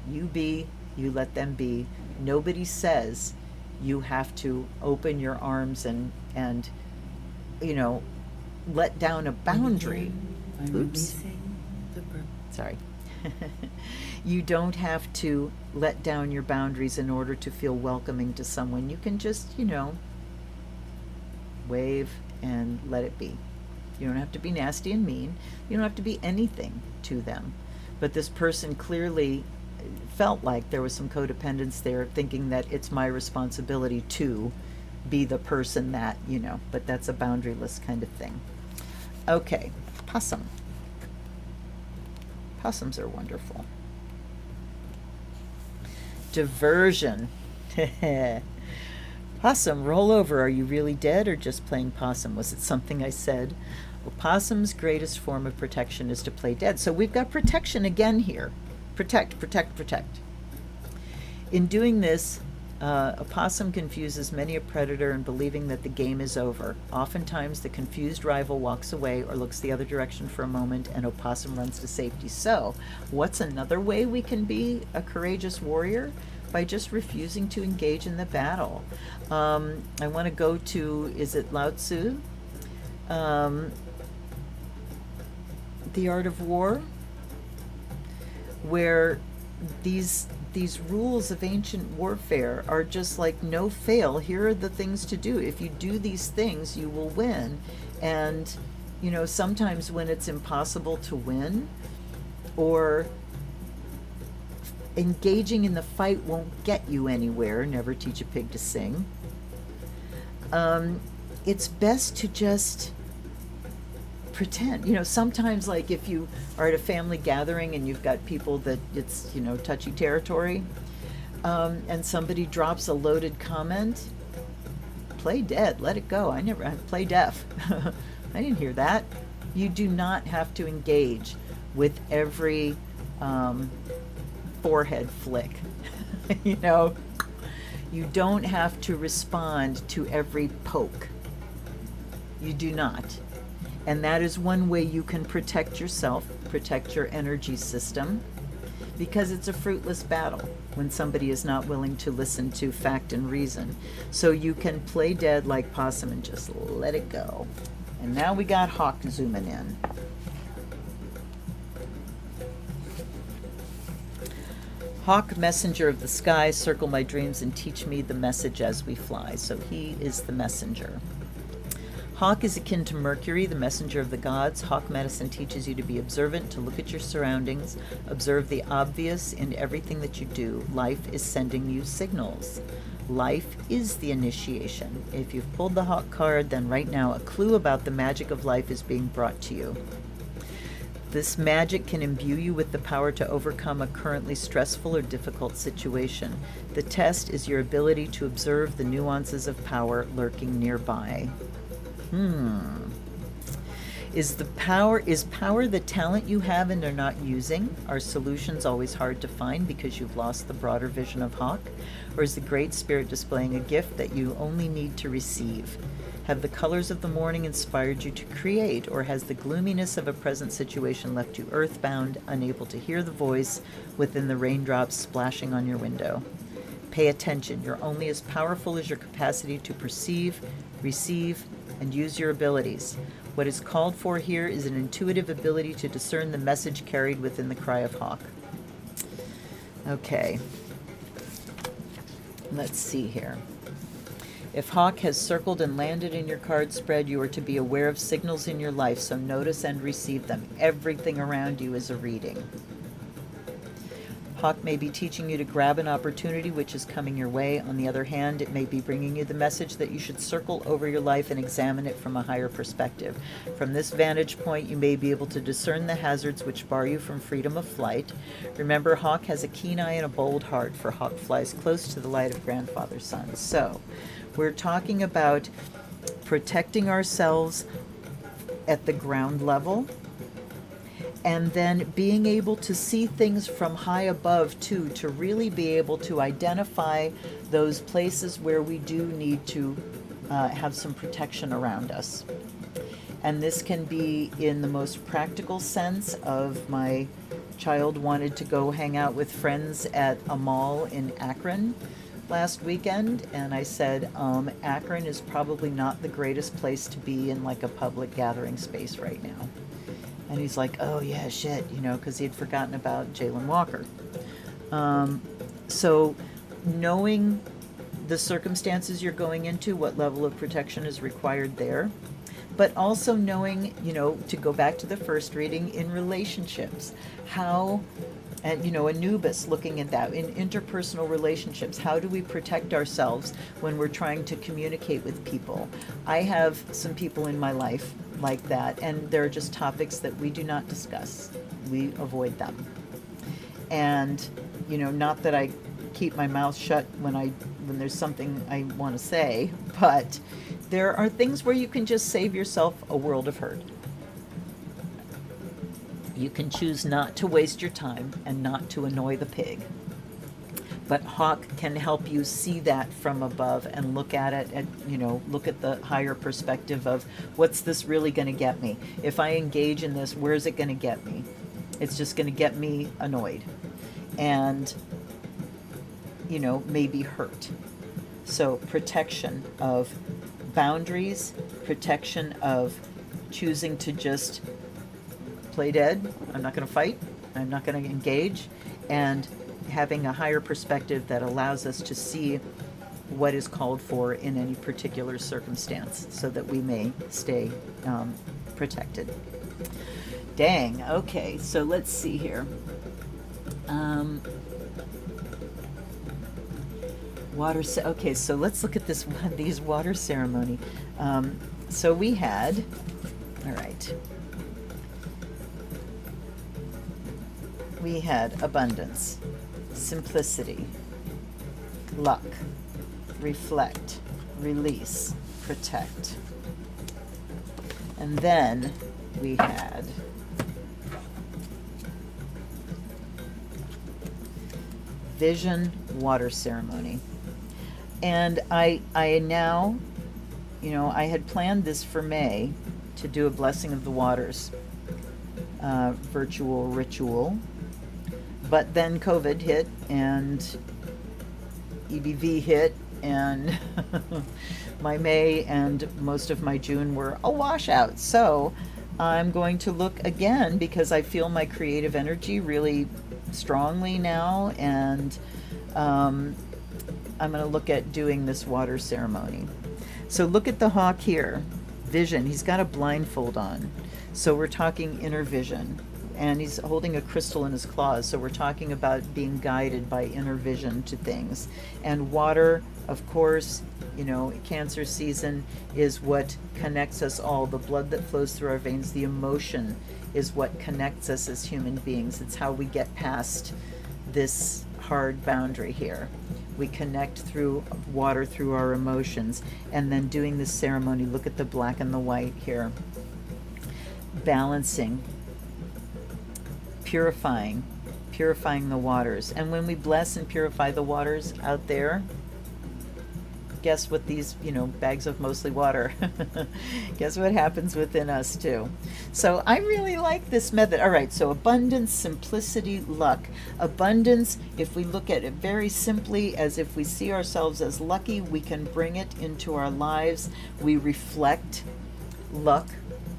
You be, you let them be. Nobody says you have to open your arms and you know, let down a boundary. Oops. Sorry. You don't have to let down your boundaries in order to feel welcoming to someone. You can just, you know, wave and let it be. You don't have to be nasty and mean. You don't have to be anything to them. But this person clearly felt like there was some codependence there, thinking that it's my responsibility to be the person that, you know, but that's a boundaryless kind of thing. Okay, possum. Possums are wonderful. Diversion. Possum, roll over. Are you really dead or just playing possum? Was it something I said? Well, possum's greatest form of protection is to play dead. So we've got protection again here. Protect, protect, protect. In doing this, a possum confuses many a predator in believing that the game is over. Oftentimes, the confused rival walks away or looks the other direction for a moment, and opossum runs to safety. So, what's another way we can be a courageous warrior? By just refusing to engage in the battle. I want to go to, is it Lao Tzu? The Art of War, where these rules of ancient warfare are just like no fail. Here are the things to do. If you do these things, you will win. And, you know, sometimes when it's impossible to win, or engaging in the fight won't get you anywhere, never teach a pig to sing, it's best to just pretend. You know, sometimes, like, if you are at a family gathering and you've got people that it's, you know, touchy territory, and somebody drops a loaded comment, play dead, let it go. I play deaf. I didn't hear that. You do not have to engage with every forehead flick. You know, you don't have to respond to every poke. You do not. And that is one way you can protect yourself, protect your energy system, because it's a fruitless battle when somebody is not willing to listen to fact and reason. So you can play dead like possum and just let it go. And now we got hawk zooming in. Hawk, messenger of the sky, circle my dreams and teach me the message as we fly. So he is the messenger. Hawk is akin to Mercury, the messenger of the gods. Hawk medicine teaches you to be observant, to look at your surroundings, observe the obvious in everything that you do. Life is sending you signals. Life is the initiation. If you've pulled the Hawk card, then right now a clue about the magic of life is being brought to you. This magic can imbue you with the power to overcome a currently stressful or difficult situation. The test is your ability to observe the nuances of power lurking nearby. Is power the talent you have and are not using? Are solutions always hard to find because you've lost the broader vision of Hawk? Or is the Great Spirit displaying a gift that you only need to receive? Have the colors of the morning inspired you to create, or has the gloominess of a present situation left you earthbound, unable to hear the voice within the raindrops splashing on your window? Pay attention. You're only as powerful as your capacity to perceive, receive, and use your abilities. What is called for here is an intuitive ability to discern the message carried within the cry of Hawk. Okay. Let's see here. If Hawk has circled and landed in your card spread, you are to be aware of signals in your life, so notice and receive them. Everything around you is a reading. Hawk may be teaching you to grab an opportunity which is coming your way. On the other hand, it may be bringing you the message that you should circle over your life and examine it from a higher perspective. From this vantage point, you may be able to discern the hazards which bar you from freedom of flight. Remember, Hawk has a keen eye and a bold heart, for Hawk flies close to the light of grandfather sun. So, we're talking about protecting ourselves at the ground level, and then being able to see things from high above too, to really be able to identify those places where we do need to have some protection around us. And this can be in the most practical sense of my child wanted to go hang out with friends at a mall in Akron last weekend, and I said, Akron is probably not the greatest place to be in like a public gathering space right now. And he's like, oh yeah, shit, you know, because he had forgotten about Jalen Walker. So knowing the circumstances you're going into, what level of protection is required there, but also knowing, you know, to go back to the first reading, in relationships, how, and you know, Anubis, looking at that in interpersonal relationships, how do we protect ourselves when we're trying to communicate with people? I have some people in my life like that, and there are just topics that we do not discuss. We avoid them. And you know, not that I keep my mouth shut when there's something I want to say, but there are things where you can just save yourself a world of hurt. You can choose not to waste your time and not to annoy the pig. But Hawk can help you see that from above and look at it, and you know, look at the higher perspective of, what's this really going to get me? If I engage in this, where's it going to get me? It's just going to get me annoyed and, you know, maybe hurt. So protection of boundaries, protection of choosing to just play dead. I'm not going to fight. I'm not going to engage. And having a higher perspective that allows us to see what is called for in any particular circumstance so that we may stay protected. Dang. Okay, so let's see here. Okay, so let's look at this one, these water ceremony. So we had, all right, we had abundance, simplicity, luck, reflect, release, protect. And then we had vision, water ceremony. And I now, you know, I had planned this for May to do a blessing of the waters, virtual ritual. But then COVID hit and EBV hit, and my May and most of my June were a washout. So I'm going to look again because I feel my creative energy really strongly now, and I'm going to look at doing this water ceremony. So look at the hawk here, vision. He's got a blindfold on, so we're talking inner vision, and he's holding a crystal in his claws, so we're talking about being guided by inner vision to things. And water, of course, you know, Cancer season is what connects us all. The blood that flows through our veins, the emotion is what connects us as human beings. It's how we get past this hard boundary here. We connect through water, through our emotions. And then doing this ceremony, look at the black and the white here. Balancing, purifying the waters. And when we bless and purify the waters out there, guess what these, you know, bags of mostly water, guess what happens within us too. So I really like this method. All right, so abundance, simplicity, luck. Abundance, if we look at it very simply as if we see ourselves as lucky, we can bring it into our lives. We reflect luck,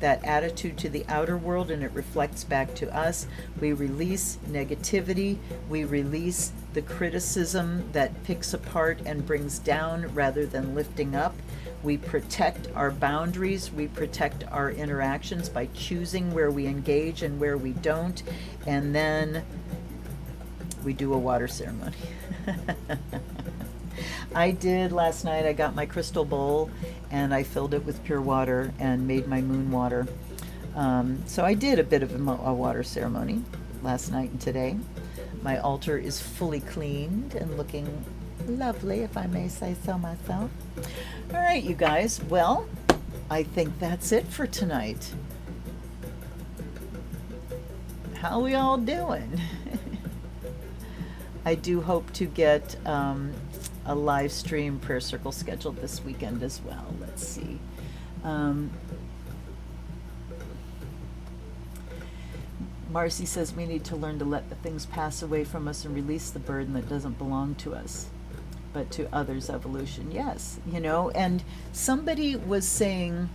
that attitude, to the outer world, and it reflects back to us. We release negativity. We release the criticism that picks apart and brings down rather than lifting up. We protect our boundaries. We protect our interactions by choosing where we engage and where we don't. And then we do a water ceremony. I did last night. I got my crystal bowl and I filled it with pure water and made my moon water. So I did a bit of a water ceremony last night and today. My altar is fully cleaned and looking lovely, if I may say so myself. All right, you guys. Well, I think that's it for tonight. How we all doing? I do hope to get a live stream prayer circle scheduled this weekend as well. Let's see. Marcy says we need to learn to let the things pass away from us and release the burden that doesn't belong to us, but to others' evolution. Yes, you know, and somebody was saying,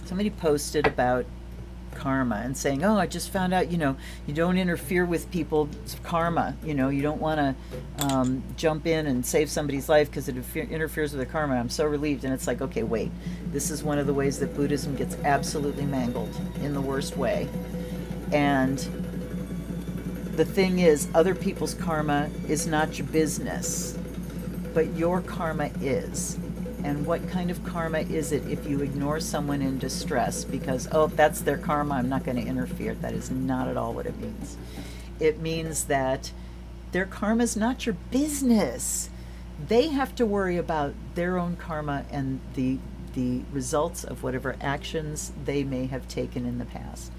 somebody posted about karma and saying, oh, I just found out, you know, you don't interfere with people's karma. You know, you don't want to jump in and save somebody's life because it interferes with their karma. I'm so relieved. And it's like, okay, wait, this is one of the ways that Buddhism gets absolutely mangled in the worst way. And the thing is, other people's karma is not your business, but your karma is. And what kind of karma is it if you ignore someone in distress because, oh, that's their karma, I'm not going to interfere? That is not at all what it means. It means that their karma is not your business. They have to worry about their own karma and the results of whatever actions they may have taken in the past.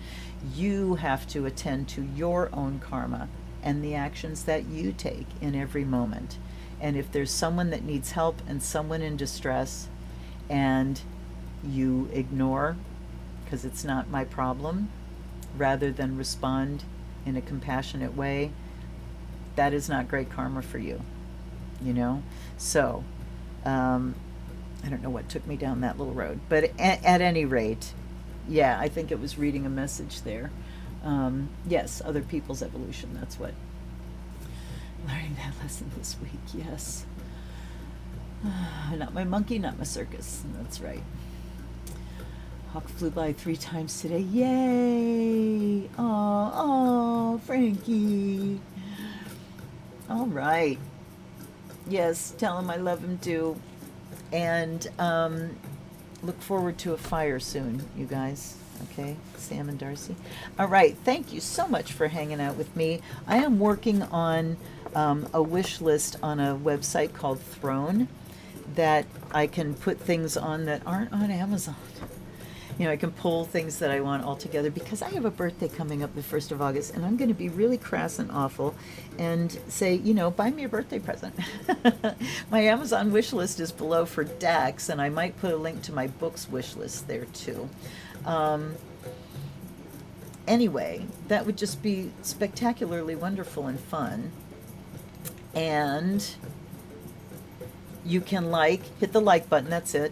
You have to attend to your own karma and the actions that you take in every moment. And if there's someone that needs help and someone in distress and you ignore because it's not my problem, rather than respond in a compassionate way, that is not great karma for you, you know? So, I don't know what took me down that little road, but at any rate, yeah, I think it was reading a message there. Yes, other people's evolution, that's what. Learning that lesson this week, yes. Not my monkey, not my circus. That's right. Hawk flew by 3 times today. Yay! Oh, Frankie. All right. Yes, tell him I love him too. And look forward to a fire soon, you guys. Okay, Sam and Darcy. All right, thank you so much for hanging out with me. I am working on a wish list on a website called Throne that I can put things on that aren't on Amazon. You know, I can pull things that I want all together because I have a birthday coming up the 1st of August, and I'm going to be really crass and awful and say, you know, buy me a birthday present. My Amazon wish list is below for decks, and I might put a link to my books wish list there too. Anyway, that would just be spectacularly wonderful and fun. And you can hit the like button, that's it.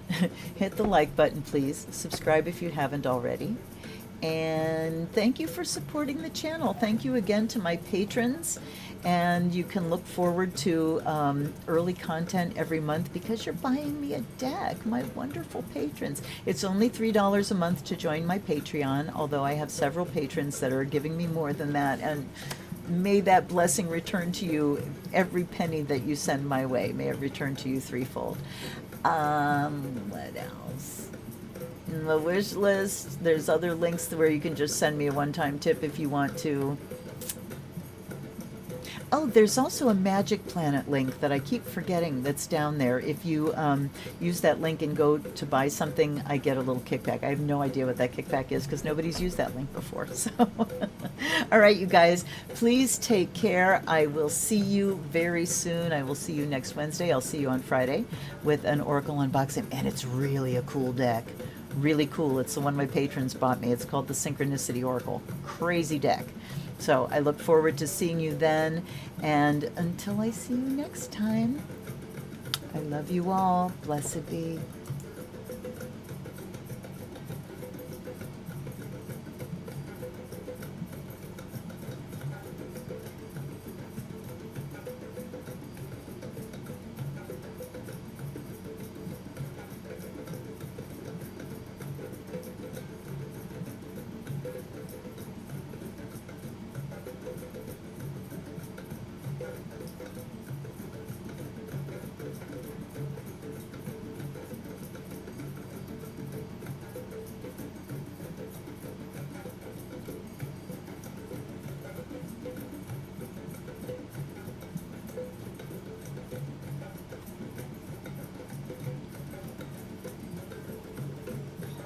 Hit the like button, please. Subscribe if you haven't already. And thank you for supporting the channel. Thank you again to my patrons. And you can look forward to early content every month because you're buying me a deck, my wonderful patrons. It's only $3 a month to join my Patreon, although I have several patrons that are giving me more than that. And may that blessing return to you, every penny that you send my way. May it return to you threefold. What else? In the wish list, there's other links where you can just send me a one-time tip if you want to. Oh, there's also a Magic Planet link that I keep forgetting that's down there. If you use that link and go to buy something, I get a little kickback. I have no idea what that kickback is because nobody's used that link before. So, all right, you guys, please take care. I will see you very soon. I will see you next Wednesday. I'll see you on Friday with an Oracle unboxing, and it's really a cool deck. Really cool. It's the one my patrons bought me. It's called the Synchronicity Oracle. Crazy deck. So I look forward to seeing you then. And until I see you next time, I love you all. Blessed be.